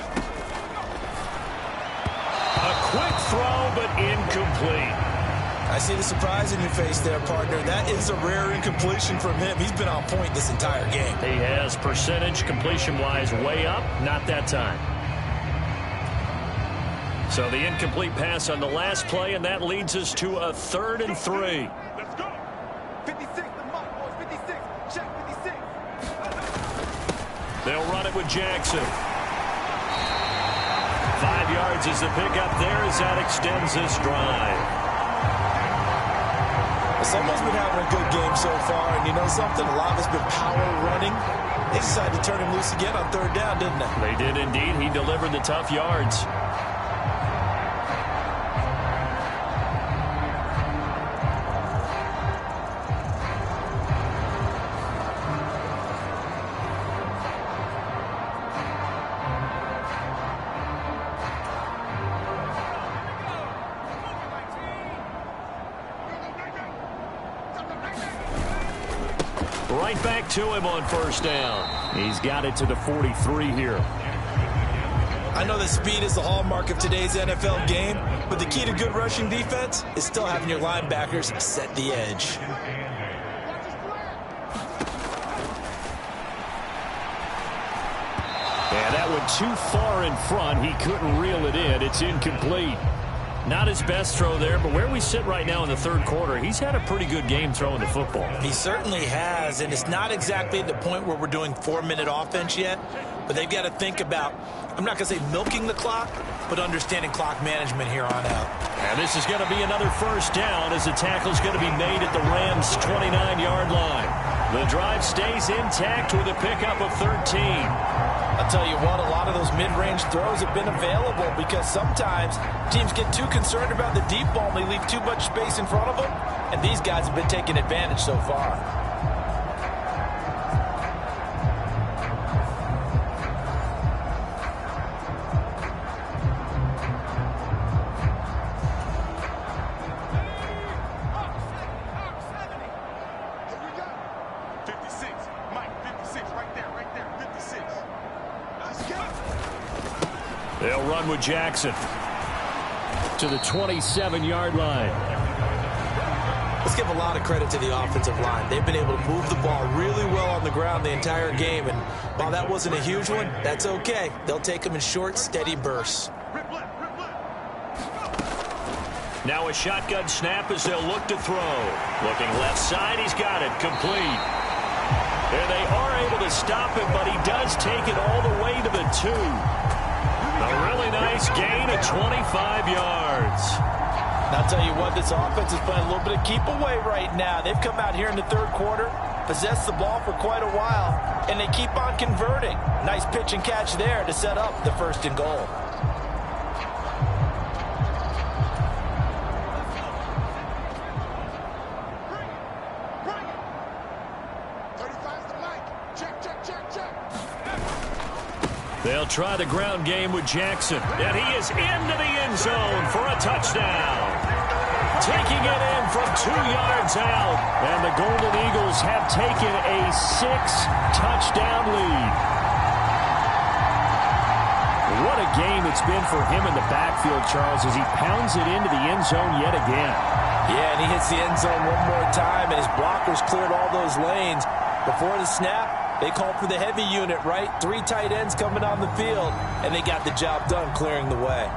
Speaker 2: A quick throw, but incomplete.
Speaker 4: I see the surprise in your face there, partner. That is a rare incompletion from him. He's been on point this entire game.
Speaker 2: He has percentage completion-wise way up. Not that time. So the incomplete pass on the last play, and that leads us to a 3rd and 3.
Speaker 6: Let's go. 56 to Mike, boys. 56. Check 56.
Speaker 2: They'll run it with Jackson. 5 yards is the pickup there as that extends this drive.
Speaker 4: Someone's been having a good game so far, and you know something? A lot of it's been power running. They decided to turn him loose again on 3rd down, didn't they?
Speaker 2: They did indeed. He delivered the tough yards. Right back to him on first down.
Speaker 5: He's got it to the 43 here.
Speaker 4: I know that speed is the hallmark of today's NFL game, but the key to good rushing defense is still having your linebackers set the edge.
Speaker 5: Yeah, that went too far in front. He couldn't reel it in. It's incomplete.
Speaker 2: Not his best throw there, but where we sit right now in the third quarter, he's had a pretty good game throwing the football.
Speaker 4: He certainly has, and it's not exactly at the point where we're doing 4-minute offense yet, but they've got to think about, I'm not going to say milking the clock, but understanding clock management here on out.
Speaker 2: And this is going to be another first down as the tackle's going to be made at the Rams' 29-yard line. The drive stays intact with a pickup of 13.
Speaker 4: I'll tell you what, a lot of those mid-range throws have been available because sometimes teams get too concerned about the deep ball and they leave too much space in front of them, and these guys have been taking advantage so far.
Speaker 2: run with Jackson. To the 27-yard line.
Speaker 3: Let's give a lot of credit to the offensive line. They've been able to move the ball really well on the ground the entire game. And while that wasn't a huge one, that's okay. They'll take them in short, steady bursts.
Speaker 2: Now a shotgun snap as they'll look to throw. Looking left side, he's got it. Complete. And they are able to stop him, but he does take it all the way to the 2. A really nice gain of 25 yards.
Speaker 4: And I'll tell you what, this offense is playing a little bit of keep away right now. They've come out here in the third quarter, possessed the ball for quite a while, and they keep on converting. Nice pitch and catch there to set up the 1st and goal.
Speaker 2: They'll try the ground game with Jackson. And he is into the end zone for a touchdown. Taking it in from 2 yards out. And the Golden Eagles have taken a 6-touchdown lead. What a game it's been for him in the backfield, Charles, as he pounds it into the end zone yet again.
Speaker 4: Yeah, and he hits the end zone one more time, and his blockers cleared all those lanes. Before the snap, they called for the heavy unit, right? 3 tight ends coming on the field, and they got the job done clearing the way.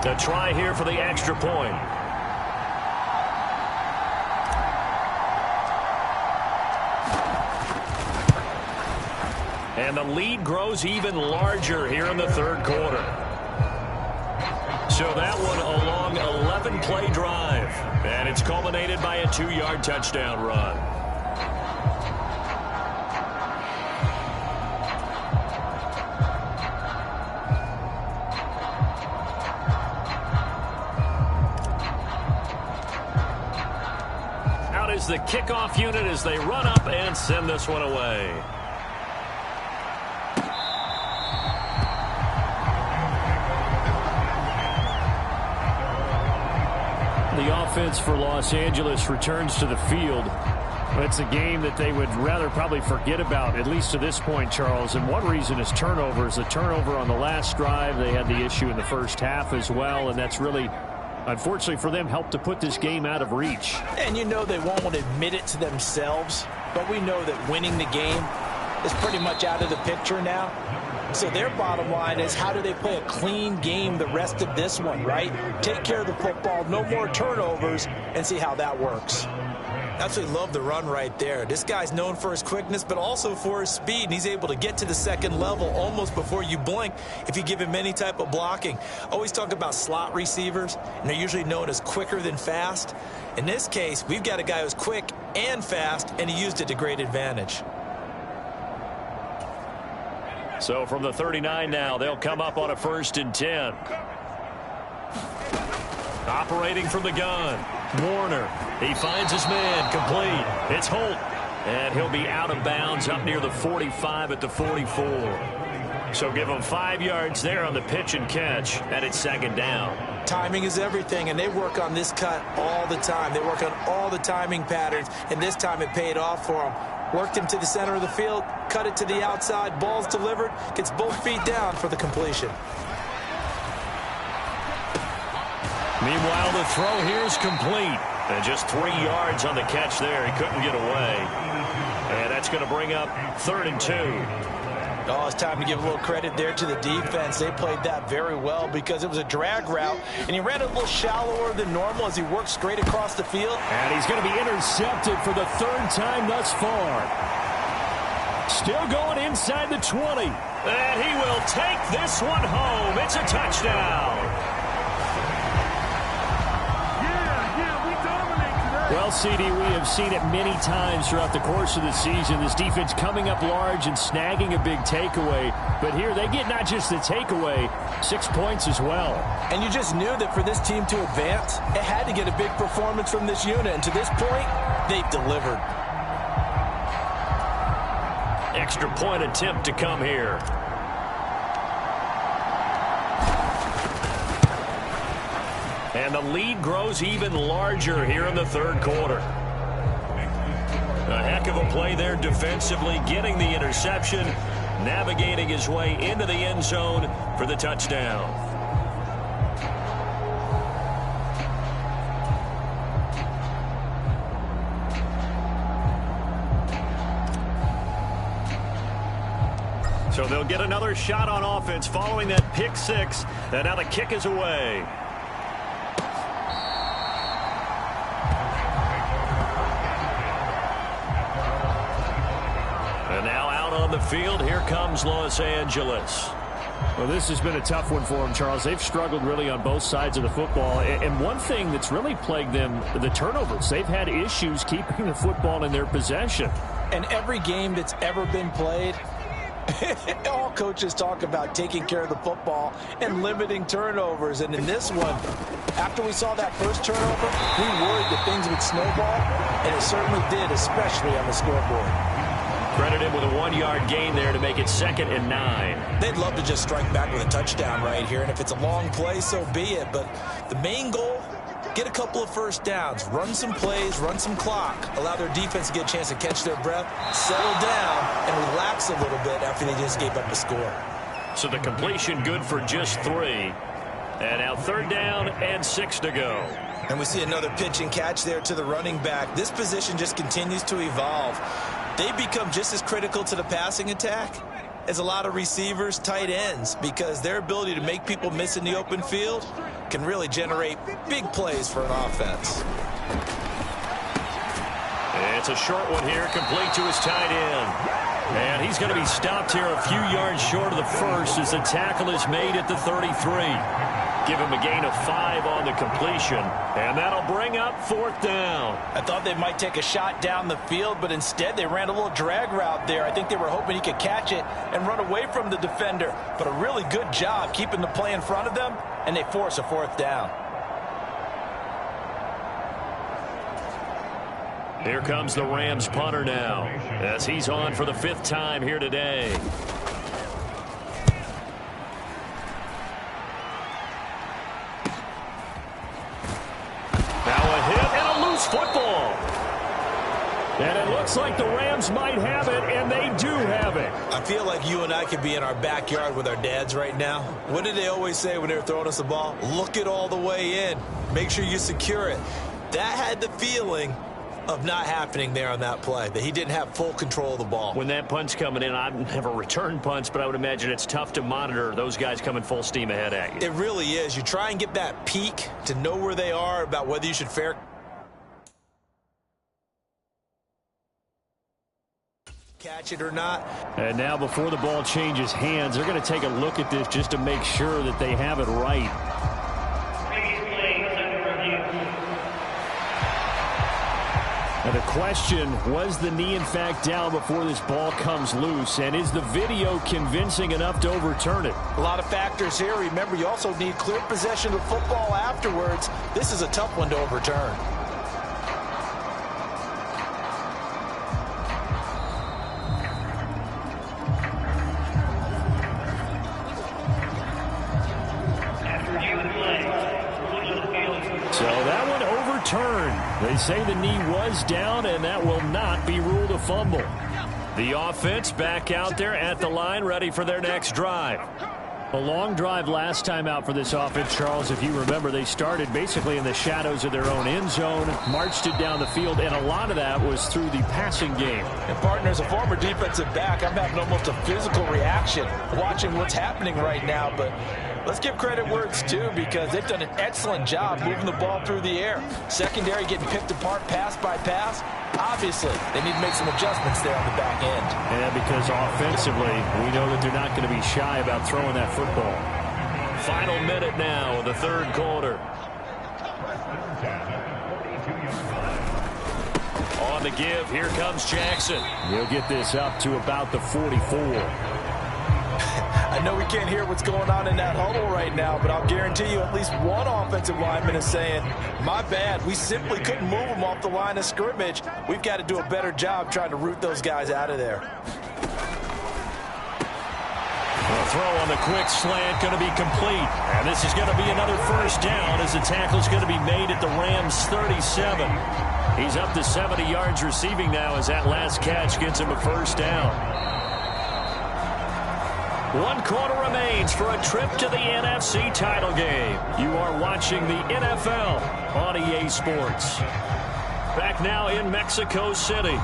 Speaker 2: A try here for the extra point. And the lead grows even larger here in the third quarter. So that one a long 11-play drive. And it's culminated by a 2-yard touchdown run. Out is the kickoff unit as they run up and send this one away.
Speaker 5: The offense for Los Angeles returns to the field. It's a game that they would rather probably forget about, at least to this point, Charles. And one reason is turnovers. The turnover on the last drive, they had the issue in the first half as well, and that's really, unfortunately for them, helped to put this game out of reach.
Speaker 4: And you know they won't want to admit it to themselves, but we know that winning the game is pretty much out of the picture now. So their bottom line is, how do they play a clean game the rest of this one, right? Take care of the football, no more turnovers, and see how that works.
Speaker 3: Absolutely love the run right there. This guy's known for his quickness, but also for his speed, and he's able to get to the second level almost before you blink if you give him any type of blocking. Always talk about slot receivers, and they're usually known as quicker than fast. In this case, we've got a guy who's quick and fast, and he used it to great advantage.
Speaker 2: So from the 39 now, they'll come up on a 1st and 10. Operating from the gun, Warner. He finds his man, complete. It's Holt, and he'll be out of bounds up near the 45 at the 44. So give him 5 yards there on the pitch and catch, and it's 2nd down.
Speaker 3: Timing is everything, and they work on this cut all the time. They work on all the timing patterns, and this time it paid off for them. Worked him to the center of the field, cut it to the outside, ball's delivered, gets both feet down for the completion.
Speaker 2: Meanwhile, the throw here is complete. And just 3 yards on the catch there. He couldn't get away. And that's going to bring up 3rd and 2.
Speaker 4: Oh, it's time to give a little credit there to the defense. They played that very well because it was a drag route, and he ran a little shallower than normal as he worked straight across the field.
Speaker 5: And he's going to be intercepted for the 3rd time thus far. Still going inside the 20.
Speaker 2: And he will take this one home. It's a touchdown.
Speaker 5: Well, CD, we have seen it many times throughout the course of the season. This defense coming up large and snagging a big takeaway. But here they get not just the takeaway, 6 points as well.
Speaker 4: And you just knew that for this team to advance, it had to get a big performance from this unit. And to this point, they've delivered.
Speaker 2: Extra point attempt to come here. And the lead grows even larger here in the third quarter. A heck Heck of a play there defensively, getting the interception, navigating his way into the end zone for the touchdown. So they'll get another shot on offense following that pick six. And now the kick is away. And now out on the field, here comes Los Angeles.
Speaker 5: Well, this has been a tough one for them, Charles. They've struggled really on both sides of the football. And one thing that's really plagued them, the turnovers. They've had issues keeping the football in their possession.
Speaker 4: And every game that's ever been played, all coaches talk about taking care of the football and limiting turnovers. And in this one, after we saw that first turnover, we worried that things would snowball, and it certainly did, especially on the scoreboard.
Speaker 2: Credit him with a 1-yard gain there to make it 2nd and 9.
Speaker 3: They'd love to just strike back with a touchdown right here, and if it's a long play, so be it. But the main goal, get a couple of first downs, run some plays, run some clock, allow their defense to get a chance to catch their breath, settle down, and relax a little bit after they just gave up a score.
Speaker 2: So the completion good for just 3. And now 3rd down and 6 to go.
Speaker 3: And we see another pitch and catch there to the running back. This position just continues to evolve. They become just as critical to the passing attack as a lot of receivers, tight ends, because their ability to make people miss in the open field can really generate big plays for an offense.
Speaker 2: It's a short one here, complete to his tight end. And he's going to be stopped here a few yards short of the first as the tackle is made at the 33. Give him a gain of 5 on the completion, and that'll bring up 4th down.
Speaker 4: I thought they might take a shot down the field, but instead they ran a little drag route there. I think they were hoping he could catch it and run away from the defender. But a really good job keeping the play in front of them, and they force a 4th down.
Speaker 2: Here comes the Rams punter now, as he's on for the 5th time here today. Football. And it looks like the Rams might have it, and they do have it.
Speaker 3: I feel like you and I could be in our backyard with our dads right now. What did they always say when they were throwing us the ball? Look it all the way in. Make sure you secure it. That had the feeling of not happening there on that play, that he didn't have full control of the ball.
Speaker 2: When that punt's coming in, I've never returned punts, but I would imagine it's tough to monitor those guys coming full steam ahead at you.
Speaker 3: It really is. You try and get that peek to know where they are, about whether you should fair catch it or not.
Speaker 5: And now before the ball changes hands, they're going to take a look at this just to make sure that they have it right. And the question, was the knee in fact down before this ball comes loose? And is the video convincing enough to overturn it?
Speaker 4: A lot of factors here. Remember, you also need clear possession of the football afterwards. This is a tough one to overturn.
Speaker 5: So that one overturned. They say the knee was down, and that will not be ruled a fumble.
Speaker 2: The offense back out there at the line, ready for their next drive.
Speaker 5: A long drive last time out for this offense, Charles. If you remember, they started basically in the shadows of their own end zone, marched it down the field, and a lot of that was through the passing game.
Speaker 4: And, partner, as a former defensive back, I'm having almost a physical reaction watching what's happening right now. But let's give credit where it's due, because they've done an excellent job moving the ball through the air. Secondary getting picked apart pass by pass. Obviously, they need to make some adjustments there on the back end.
Speaker 5: And because offensively, we know that they're not going to be shy about throwing that football.
Speaker 2: Final minute now of the 3rd quarter. On the give, here comes Jackson.
Speaker 5: He'll get this up to about the 44.
Speaker 4: I know we can't hear what's going on in that huddle right now, but I'll guarantee you at least one offensive lineman is saying, my bad, we simply couldn't move them off the line of scrimmage. We've got to do a better job trying to root those guys out of there.
Speaker 2: The throw on the quick slant going to be complete. And this is going to be another 1st down as the tackle is going to be made at the Rams' 37. He's up to 70 yards receiving now as that last catch gets him a first down. 1 quarter remains for a trip to the NFC title game. You are watching the NFL on EA Sports. Back now in Mexico City.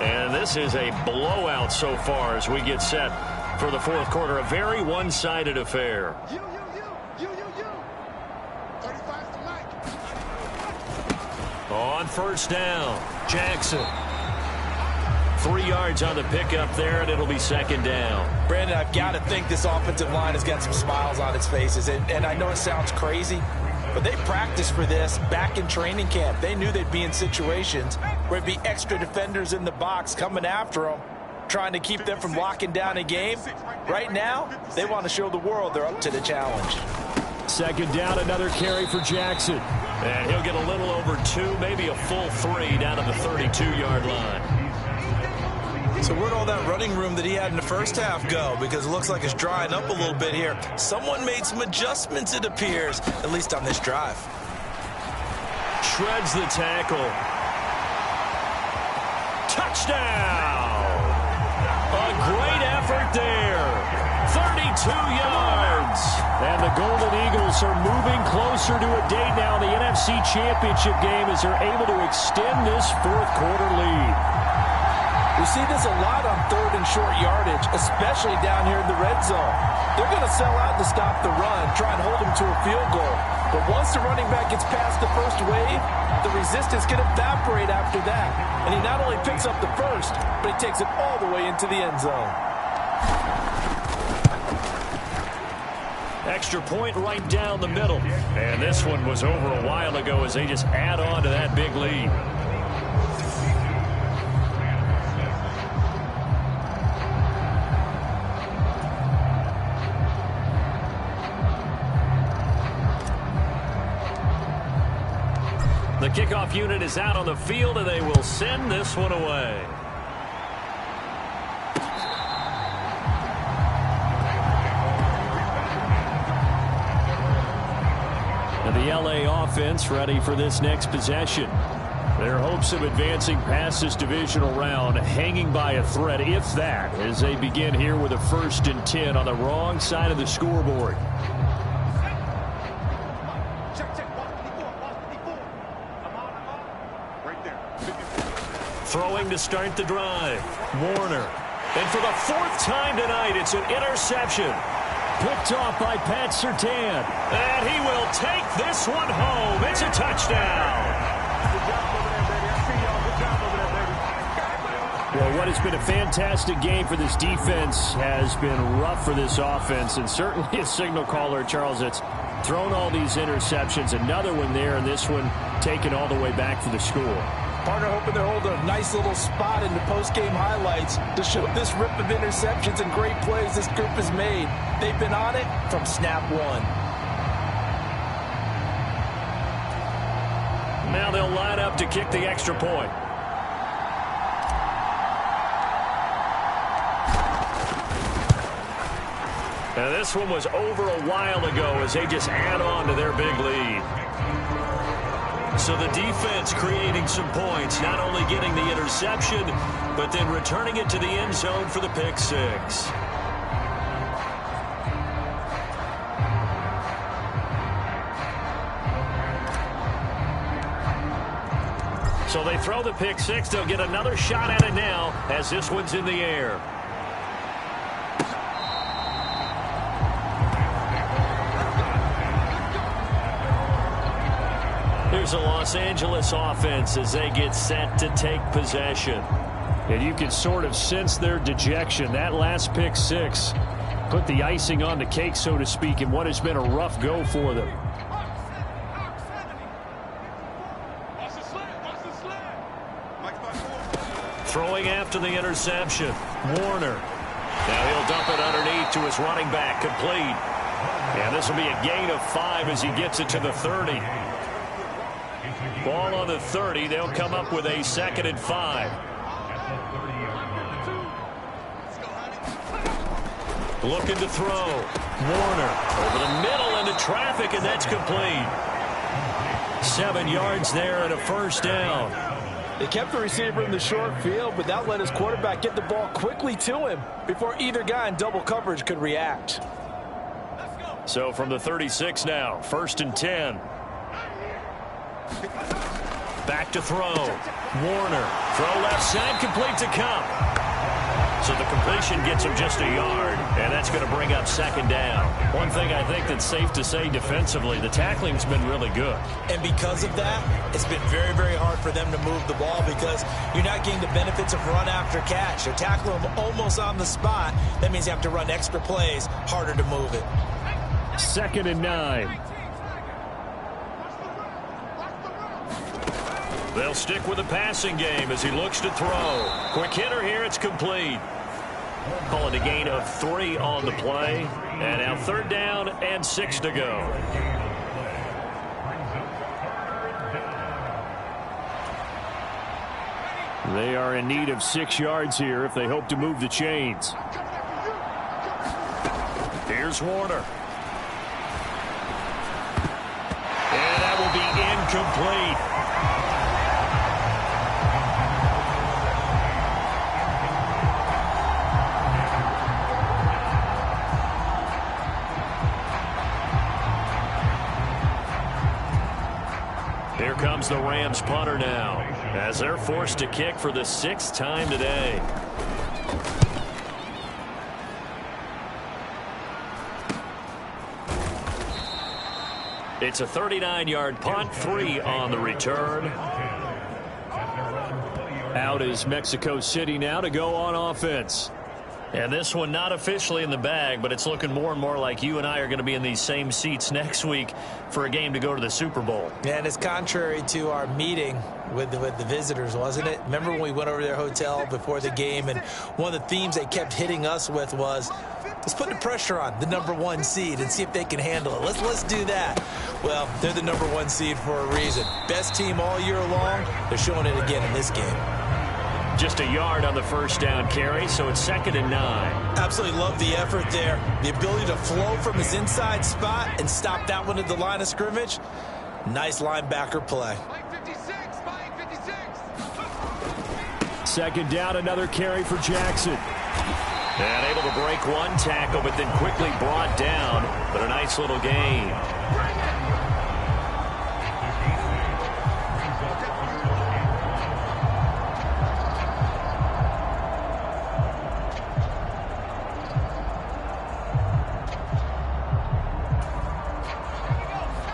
Speaker 2: And this is a blowout so far as we get set for the fourth quarter. A very one-sided affair.
Speaker 6: You. 35 to Mike.
Speaker 2: On first down, Jackson. 3 yards on the pickup there, and it'll be second down.
Speaker 3: Brandon, I've got to think this offensive line has got some smiles on its faces. And I know it sounds crazy, but they practiced for this back in training camp. They knew they'd be in situations where it'd be extra defenders in the box coming after them, trying to keep them from locking down a game. Right now, they want to show the world they're up to the challenge.
Speaker 5: Second down, another carry for Jackson.
Speaker 2: And he'll get a little over 2, maybe a full 3 down at the 32-yard line.
Speaker 3: So where'd all that running room that he had in the first half go? Because it looks like it's drying up a little bit here. Someone made some adjustments, it appears, at least on this drive.
Speaker 2: Shreds the tackle. Touchdown! A great effort there. 32 yards.
Speaker 5: And the Golden Eagles are moving closer to a date now in the NFC Championship game as they're able to extend this fourth quarter lead.
Speaker 4: We see this a lot on third and short yardage, especially down here in the red zone. They're going to sell out to stop the run, try and hold them to a field goal. But once the running back gets past the first wave, the resistance can evaporate after that. And he not only picks up the first, but he takes it all the way into the end zone.
Speaker 2: Extra point right down the middle. And this one was over a while ago as they just add on to that big lead. The kickoff unit is out on the field, and they will send this one away.
Speaker 5: And the LA offense ready for this next possession. Their hopes of advancing past this divisional round hanging by a thread, if that, as they begin here with a 1st and 10 on the wrong side of the scoreboard.
Speaker 2: Throwing to start the drive. Warner. And for the 4th time tonight, it's an interception.
Speaker 5: Picked off by Pat Surtain.
Speaker 2: And he will take this one home. It's a touchdown.
Speaker 5: Well, what has been a fantastic game for this defense has been rough for this offense. And certainly a signal caller, Charles, that's thrown all these interceptions. Another one there, and this one taken all the way back for the score.
Speaker 4: Partner hoping they hold a nice little spot in the post-game highlights to show this rip of interceptions and great plays this group has made. They've been on it from snap one.
Speaker 2: Now they'll line up to kick the extra point. Now this one was over a while ago as they just add on to their big lead. So the defense creating some points, not only getting the interception, but then returning it to the end zone for the pick six. So they throw the pick six. They'll get another shot at it now as this one's in the air. Here's the Los Angeles offense as they get set to take possession.
Speaker 5: And you can sort of sense their dejection. That last pick six put the icing on the cake, so to speak, in what has been a rough go for them.
Speaker 2: Throwing after the interception. Warner. Now he'll dump it underneath to his running back. Complete. And this will be a gain of 5 as he gets it to the 30. Ball on the 30. They'll come up with a 2nd and 5. Looking to throw. Warner over the middle into traffic, and that's complete. 7 yards there and a first down.
Speaker 4: They kept the receiver in the short field, but that let his quarterback get the ball quickly to him before either guy in double coverage could react.
Speaker 2: So from the 36 now, 1st and 10. Back to throw. Warner. Throw left side, complete to Cup. So the completion gets him just a yard, and that's going to bring up 2nd down. One thing I think that's safe to say defensively, the tackling's been really good.
Speaker 3: And because of that, it's been very, very hard for them to move the ball because you're not getting the benefits of run after catch. They're tackling them almost on the spot. That means you have to run extra plays, harder to move it.
Speaker 5: 2nd and 9.
Speaker 2: They'll stick with the passing game as he looks to throw. Quick hitter here, it's complete. Call it a gain of 3 on the play. And now 3rd down and 6 to go.
Speaker 5: They are in need of 6 yards here if they hope to move the chains.
Speaker 2: Here's Warner. And that will be incomplete. Here comes the Rams punter now as they're forced to kick for the 6th time today. It's a 39-yard punt, 3 on the return.
Speaker 5: Out is Mexico City now to go on offense.
Speaker 2: And this one not officially in the bag, but it's looking more and more like you and I are going to be in these same seats next week for a game to go to the Super Bowl.
Speaker 3: And it's contrary to our meeting with the visitors, wasn't it? Remember when we went over to their hotel before the game, and one of the themes they kept hitting us with was, let's put the pressure on the #1 seed and see if they can handle it. Let's do that. Well, they're the #1 seed for a reason. Best team all year long. They're showing it again in this game.
Speaker 2: Just a yard on the 1st down carry, so it's 2nd and 9.
Speaker 3: Absolutely love the effort there. The ability to flow from his inside spot and stop that one at the line of scrimmage. Nice linebacker play.
Speaker 5: 2nd down, another carry for Jackson.
Speaker 2: And able to break one tackle, but then quickly brought down. But a nice little gain.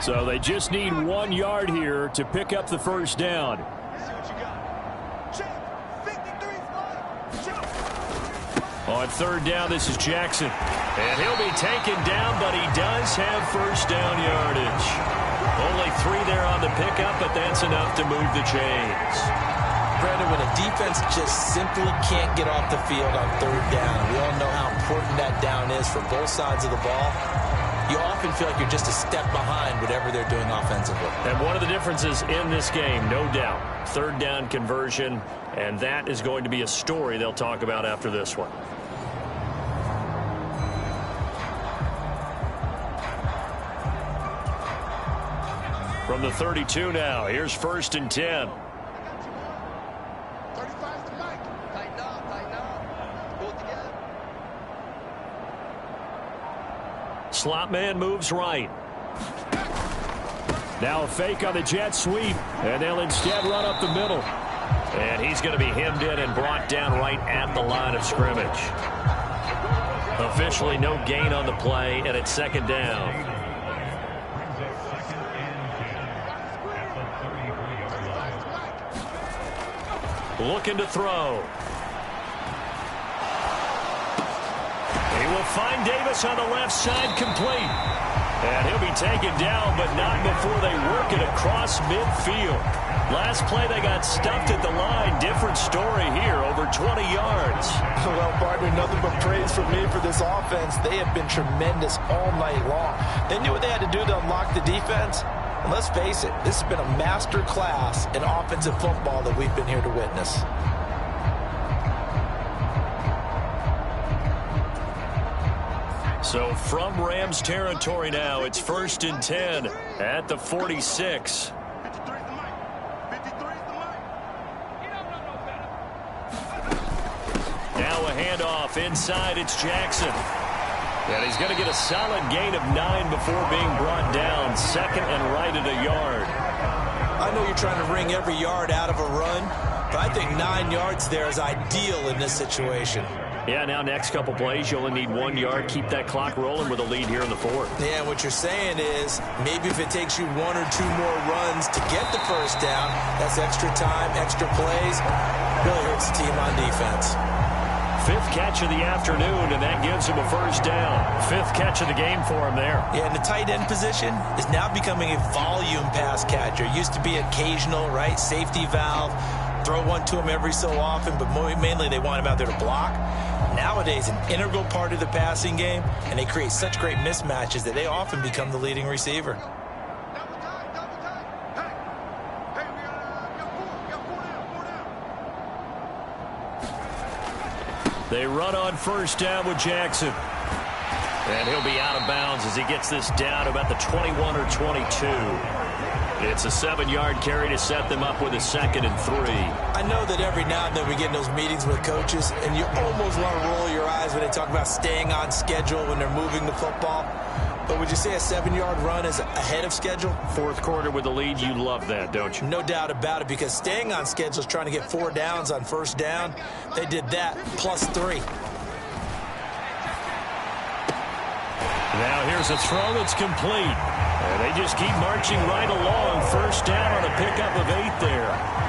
Speaker 5: So they just need 1 yard here to pick up the 1st down. On 3rd down, this is Jackson.
Speaker 2: And he'll be taken down, but he does have 1st down yardage. Only 3 there on the pickup, but that's enough to move the chains.
Speaker 3: Brandon, when a defense just simply can't get off the field on 3rd down, we all know how important that down is for both sides of the ball. You often feel like you're just a step behind whatever they're doing offensively.
Speaker 2: And one of the differences in this game, no doubt, 3rd down conversion, and that is going to be a story they'll talk about after this one. From the 32 now, here's 1st and 10. Slot man moves right.
Speaker 5: Now a fake on the jet sweep, and they'll instead run up the middle.
Speaker 2: And he's going to be hemmed in and brought down right at the line of scrimmage. Officially no gain on the play, and it's 2nd down. Looking to throw. He will find Davis on the left side, complete. And he'll be taken down, but not before they work it across midfield. Last play, they got stuffed at the line. Different story here, over 20 yards.
Speaker 4: Well, partner, nothing but praise from me for this offense. They have been tremendous all night long. They knew what they had to do to unlock the defense. And let's face it, this has been a master class in offensive football that we've been here to witness.
Speaker 2: So from Rams territory now, it's 1st and 10 at the 46. Now a handoff inside. It's Jackson. And he's going to get a solid gain of 9 before being brought down. Second and right at a yard.
Speaker 3: I know you're trying to wring every yard out of a run, but I think 9 yards there is ideal in this situation.
Speaker 2: Yeah, now next couple plays, you only need 1 yard. Keep that clock rolling with a lead here in the fourth.
Speaker 3: Yeah, what you're saying is maybe if it takes you 1 or 2 more runs to get the first down, that's extra time, extra plays. Really hurts the team on defense.
Speaker 2: 5th catch of the afternoon, and that gives him a first down. 5th catch of the game for him there.
Speaker 3: Yeah, and the tight end position is now becoming a volume pass catcher. Used to be occasional, right? Safety valve. Throw one to him every so often, but mainly they want him out there to block. Nowadays, an integral part of the passing game, and they create such great mismatches that they often become the leading receiver.
Speaker 2: They run on first down with Jackson. And he'll be out of bounds as he gets this down about the 21 or 22. It's a 7-yard carry to set them up with a 2nd and 3.
Speaker 3: I know that every now and then we get in those meetings with coaches, and you almost want to roll your eyes when they talk about staying on schedule when they're moving the football. But would you say a 7-yard run is ahead of schedule?
Speaker 2: Fourth quarter with the lead, you love that, don't you?
Speaker 3: No doubt about it, because staying on schedule is trying to get 4 downs on first down. They did that, plus 3.
Speaker 2: Now here's a throw that's complete. And they just keep marching right along. First down on a pickup of 8 there.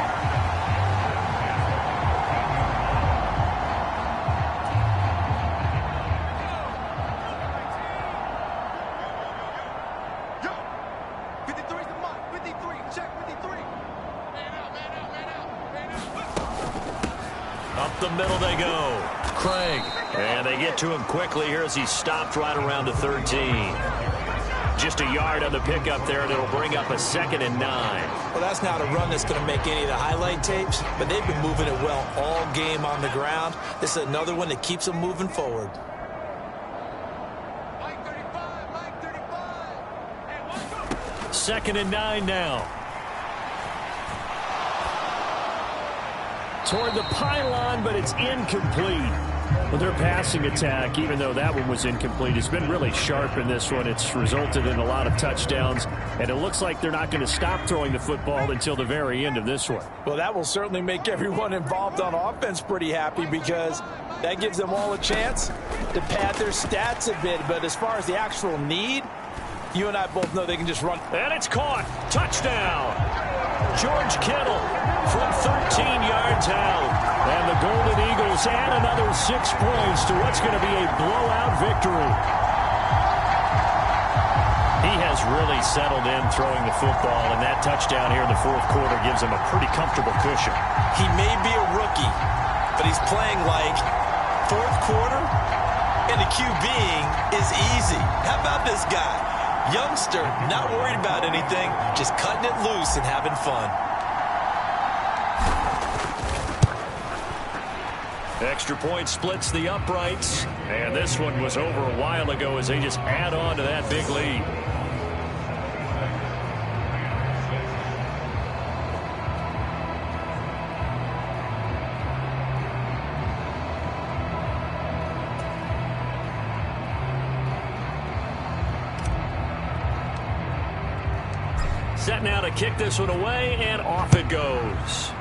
Speaker 2: Up the middle they go. Craig. And they get to him quickly here as he stopped right around the 13. Just a yard on the pickup there, and it'll bring up a 2nd and 9.
Speaker 3: Well, that's not a run that's going to make any of the highlight tapes, but they've been moving it well all game on the ground. This is another one that keeps them moving forward.
Speaker 2: Second and 9 now. Toward the pylon, but it's incomplete.
Speaker 5: Well, their passing attack, even though that one was incomplete, has been really sharp in this one. It's resulted in a lot of touchdowns, and it looks like they're not going to stop throwing the football until the very end of this one.
Speaker 4: Well, that will certainly make everyone involved on offense pretty happy, because that gives them all a chance to pad their stats a bit. But as far as the actual need, you and I both know they can just run.
Speaker 2: And it's caught. Touchdown. George Kittle from 13 yards out. And the Golden Eagles add another 6 points to what's going to be a blowout victory. He has really settled in throwing the football, and that touchdown here in the fourth quarter gives him a pretty comfortable cushion.
Speaker 3: He may be a rookie, but he's playing like fourth quarter, and the QBing is easy. How about this guy? Youngster, not worried about anything, just cutting it loose and having fun.
Speaker 2: Extra point splits the uprights, and this one was over a while ago as they just add on to that big lead. Set now to kick this one away, and off it goes.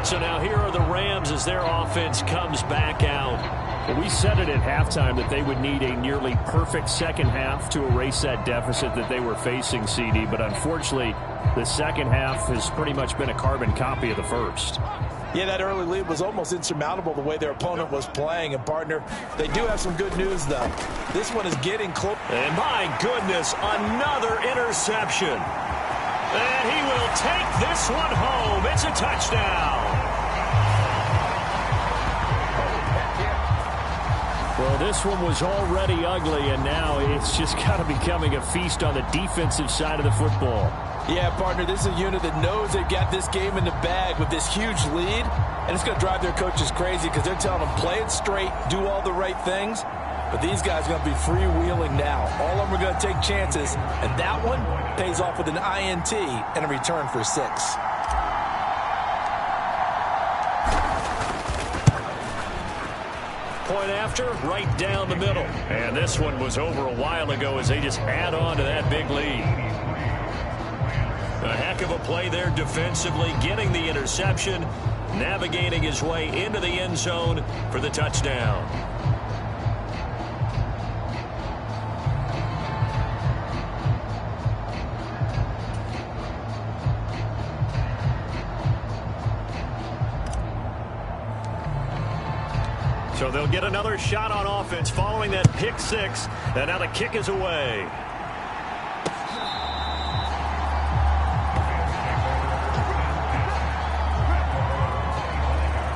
Speaker 2: So now here are the Rams as their offense comes back out.
Speaker 5: Well, we said it at halftime that they would need a nearly perfect second half to erase that deficit that they were facing, CD. But unfortunately, the second half has pretty much been a carbon copy of the first.
Speaker 4: Yeah, that early lead was almost insurmountable the way their opponent was playing. And, partner, they do have some good news, though. This one is getting close.
Speaker 2: And, my goodness, another interception. And he will take this one home. It's a touchdown.
Speaker 5: Well, this one was already ugly, and now it's just kind of becoming a feast on the defensive side of the football.
Speaker 4: Yeah, partner, this is a unit that knows they've got this game in the bag with this huge lead, and it's going to drive their coaches crazy because they're telling them play it straight, do all the right things. But these guys are going to be freewheeling now. All of them are going to take chances, and that one pays off with an INT and a return for 6.
Speaker 2: Point after, right down the middle. And this one was over a while ago as they just add on to that big lead. A heck of a play there defensively, getting the interception, navigating his way into the end zone for the touchdown. So they'll get another shot on offense following that pick 6, and now the kick is away.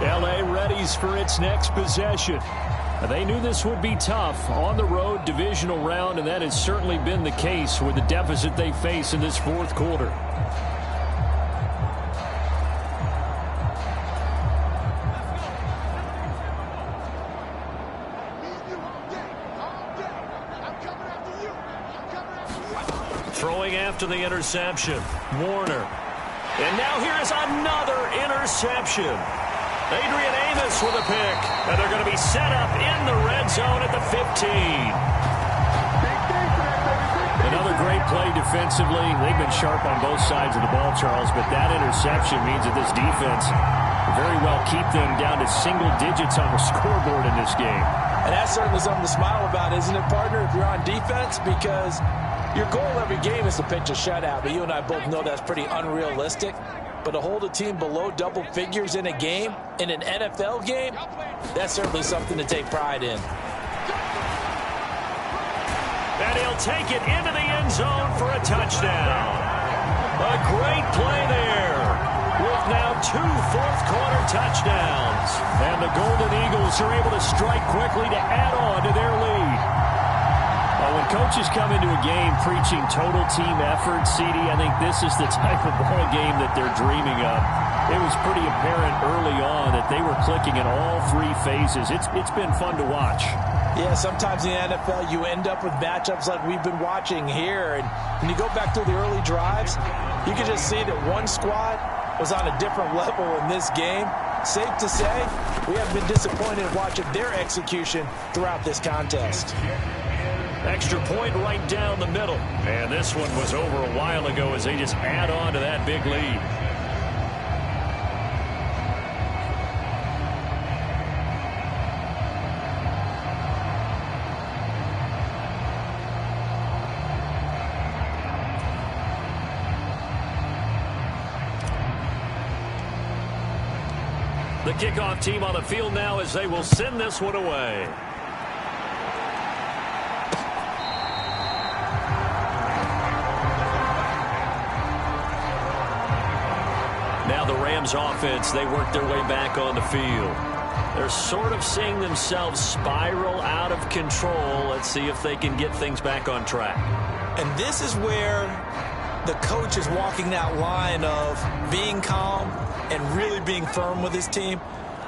Speaker 5: LA readies for its next possession. They knew this would be tough on the road, divisional round, and that has certainly been the case with the deficit they face in this fourth quarter.
Speaker 2: Throwing after the interception, Warner. And now here is another interception. Adrian Amos with a pick. And they're going to be set up in the red zone at the 15.
Speaker 5: Another great play defensively. They've been sharp on both sides of the ball, Charles, but that interception means that this defense very well keep them down to single digits on the scoreboard in this game.
Speaker 4: And that's certainly something to smile about, isn't it, partner, if you're on defense? Because your goal every game is to pitch a shutout, but you and I both know that's pretty unrealistic. But to hold a team below double figures in a game, in an NFL game, that's certainly something to take pride in.
Speaker 2: And he'll take it into the end zone for a touchdown. A great play there, with now 2 fourth-quarter touchdowns. And the Golden Eagles are able to strike quickly to add on to their lead.
Speaker 5: When coaches come into a game preaching total team effort, CD, I think this is the type of ball game that they're dreaming of. It was pretty apparent early on that they were clicking in all 3 phases. It's been fun to watch.
Speaker 4: Yeah, sometimes in the NFL you end up with matchups like we've been watching here. And when you go back to the early drives, you can just see that one squad was on a different level in this game. Safe to say, we have been disappointed watching their execution throughout this contest.
Speaker 2: Extra point right down the middle. And this one was over a while ago as they just add on to that big lead. The kickoff team on the field now as they will send this one away. Now the Rams offense, they work their way back on the field. They're sort of seeing themselves spiral out of control. Let's see if they can get things back on track.
Speaker 3: And this is where the coach is walking that line of being calm and really being firm with his team.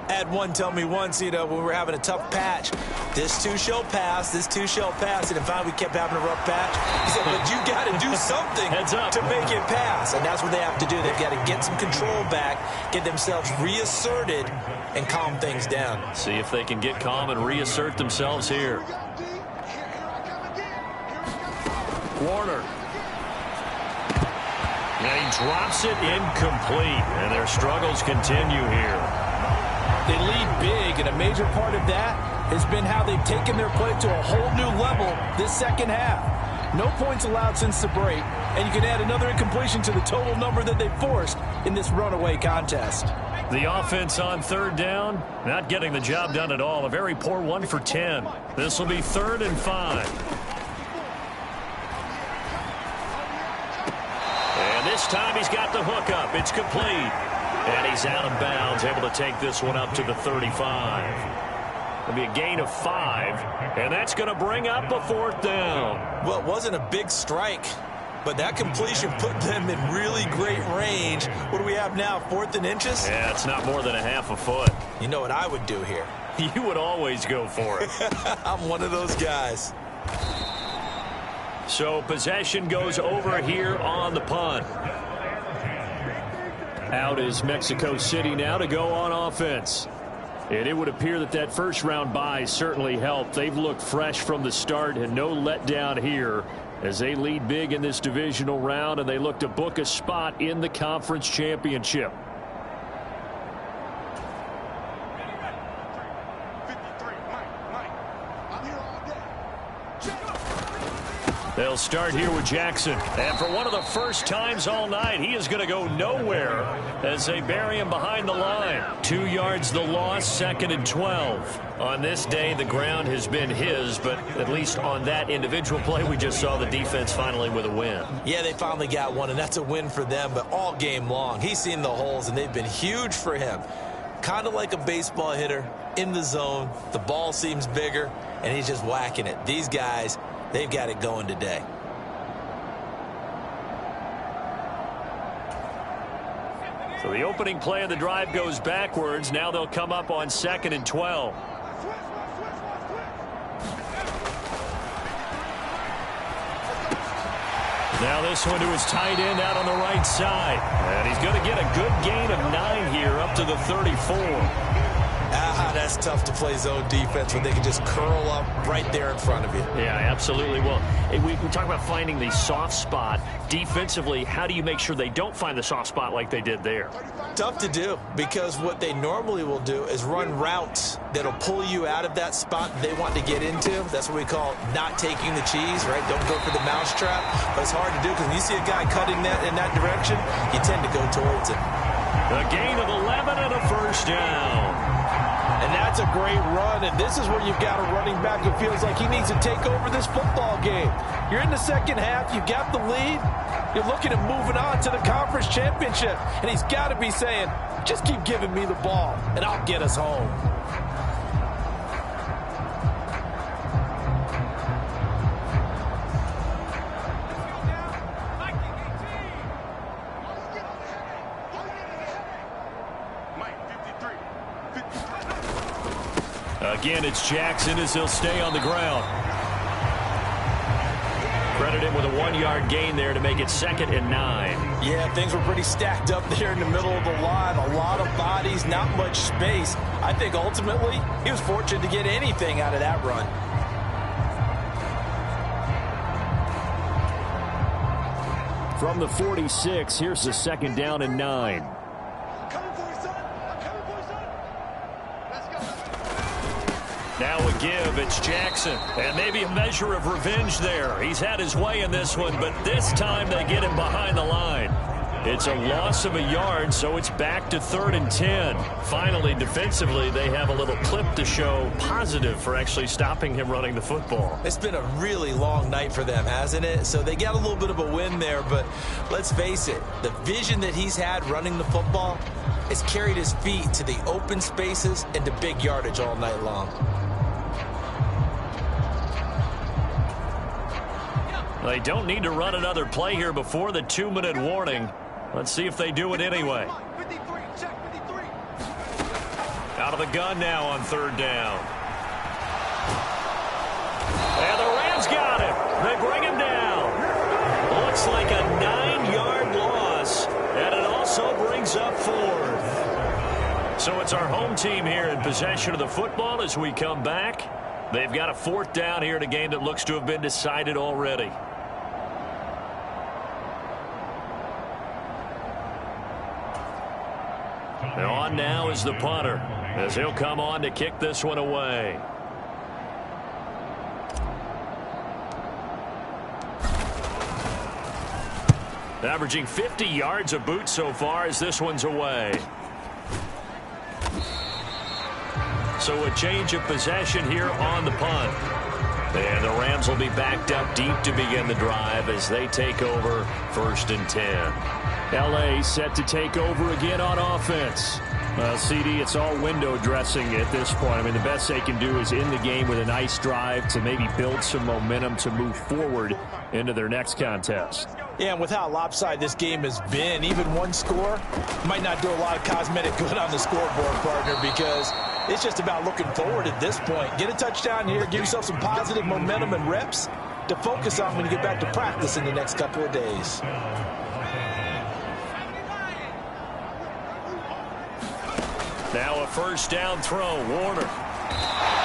Speaker 3: I had one tell me once, when we were having a tough patch, this too shall pass, this too shall pass. And finally we kept having a rough patch. He said, but you got to do something to make it pass. And that's what they have to do. They've got to get some control back, get themselves reasserted, and calm things down.
Speaker 2: See if they can get calm and reassert themselves here. Warner. And he drops it incomplete. And their struggles continue here.
Speaker 4: They lead big, and a major part of that has been how they've taken their play to a whole new level this second half. No points allowed since the break, and you can add another incompletion to the total number that they forced in this runaway contest.
Speaker 2: The offense on third down, not getting the job done at all. A very poor 1 for 10. This will be 3rd and 5. And this time he's got the hook up. It's complete. And he's out of bounds, able to take this one up to the 35. It'll be a gain of 5, and that's going to bring up a 4th down.
Speaker 3: Well, it wasn't a big strike, but that completion put them in really great range. What do we have now, 4th and inches?
Speaker 2: Yeah, it's not more than a half a foot.
Speaker 3: You know what I would do here?
Speaker 2: You would always go for it.
Speaker 3: I'm one of those guys.
Speaker 2: So possession goes over here on the punt.
Speaker 5: Out is Mexico City now to go on offense. And it would appear that that first round bye certainly helped. They've looked fresh from the start and no letdown here as they lead big in this divisional round, and they look to book a spot in the conference championship. They'll start here with Jackson. And for one of the first times all night, he is going to go nowhere as they bury him behind the line. 2 yards the loss, 2nd and 12.
Speaker 2: On this day, the ground has been his, but at least on that individual play, we just saw the defense finally with a win.
Speaker 3: Yeah, they finally got one, and that's a win for them, but all game long, he's seen the holes, and they've been huge for him. Kind of like a baseball hitter in the zone. The ball seems bigger, and he's just whacking it. These guys, they've got it going today.
Speaker 2: So the opening play of the drive goes backwards. Now they'll come up on 2nd and 12. Now this one to his tight end out on the right side. And he's going to get a good gain of 9 here up to the 34.
Speaker 3: That's tough to play zone defense when they can just curl up right there in front of you.
Speaker 2: Yeah, absolutely. Well, we talk about finding the soft spot. Defensively, how do you make sure they don't find the soft spot like they did there?
Speaker 3: Tough to do, because what they normally will do is run routes that'll pull you out of that spot they want to get into. That's what we call not taking the cheese, right? Don't go for the mousetrap. But it's hard to do because when you see a guy cutting that in that direction, you tend to go towards it.
Speaker 2: A gain of 11 and a first down.
Speaker 4: And that's a great run, and this is where you've got a running back who feels like he needs to take over this football game. You're in the second half, you got the lead, you're looking at moving on to the conference championship, and he's got to be saying, just keep giving me the ball, and I'll get us home.
Speaker 2: Again, it's Jackson as he'll stay on the ground. Credit him with a 1-yard gain there to make it 2nd and 9.
Speaker 4: Yeah, things were pretty stacked up there in the middle of the line. A lot of bodies, not much space. I think ultimately he was fortunate to get anything out of that run.
Speaker 5: From the 46, here's the 2nd down and 9.
Speaker 2: Now a give, it's Jackson. And maybe a measure of revenge there. He's had his way in this one, but this time they get him behind the line. It's a loss of a yard, so it's back to 3rd and 10. Finally, defensively, they have a little clip to show positive for actually stopping him running the football.
Speaker 3: It's been a really long night for them, hasn't it? So they got a little bit of a win there, but let's face it, the vision that he's had running the football has carried his feet to the open spaces and to big yardage all night long.
Speaker 2: They don't need to run another play here before the 2-minute warning. Let's see if they do it anyway. Out of the gun now on 3rd down. And the Rams got him. They bring him down. Looks like a 9-yard loss. And it also brings up 4th. So it's our home team here in possession of the football as we come back. They've got a 4th down here in a game that looks to have been decided already. On now is the punter as he'll come on to kick this one away. Averaging 50 yards a boot so far as this one's away. So a change of possession here on the punt. And the Rams will be backed up deep to begin the drive as they take over 1st and 10.
Speaker 5: L.A. set to take over again on offense. Well, CD, it's all window dressing at this point. I mean, the best they can do is end the game with a nice drive to maybe build some momentum to move forward into their next contest.
Speaker 4: Yeah, and with how lopsided this game has been, even one score might not do a lot of cosmetic good on the scoreboard, partner, because It's just about looking forward at this point. Get a touchdown here, give yourself some positive momentum and reps to focus on when you get back to practice in the next couple of days.
Speaker 2: Now a first down throw. Warner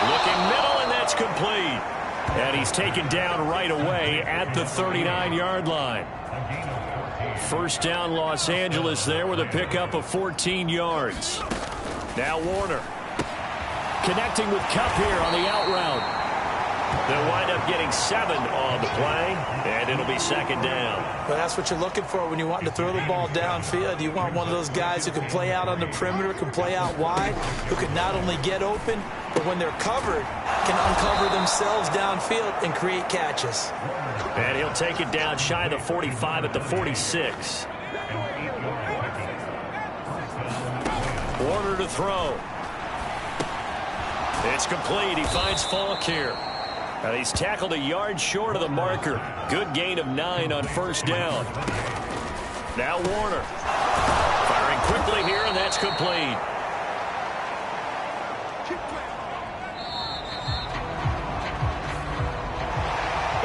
Speaker 2: looking middle, and that's complete. And he's taken down right away at the 39-yard line. First down, Los Angeles there with a pickup of 14 yards. Now Warner connecting with Kupp here on the out route. They'll wind up getting 7 on the play, and it'll be second down.
Speaker 4: Well, that's what you're looking for when you want to throw the ball downfield. You want one of those guys who can play out on the perimeter, can play out wide, who can not only get open, but when they're covered, can uncover themselves downfield and create catches.
Speaker 2: And he'll take it down shy of the 45 at the 46. Warner to throw. It's complete. He finds Falk here. And he's tackled a yard short of the marker. Good gain of 9 on first down. Now Warner firing quickly here, and that's complete.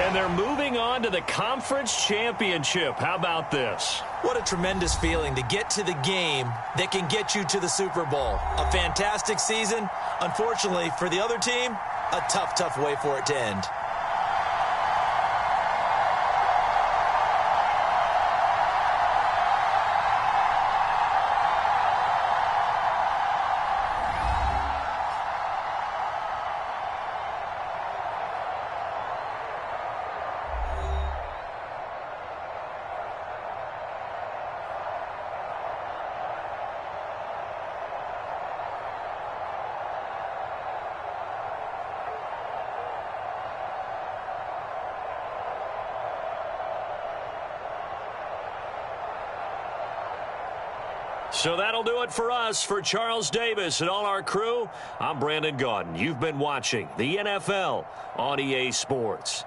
Speaker 2: And they're moving on to the conference championship. How about this?
Speaker 3: What a tremendous feeling to get to the game that can get you to the Super Bowl. A fantastic season. Unfortunately, for the other team, a tough, tough way for it to end.
Speaker 2: So that'll do it for us. For Charles Davis and all our crew, I'm Brandon Gaudin. You've been watching the NFL on EA Sports.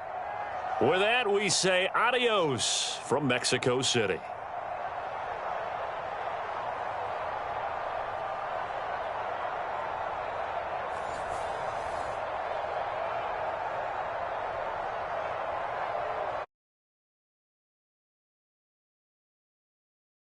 Speaker 2: With that, we say adios from Mexico City.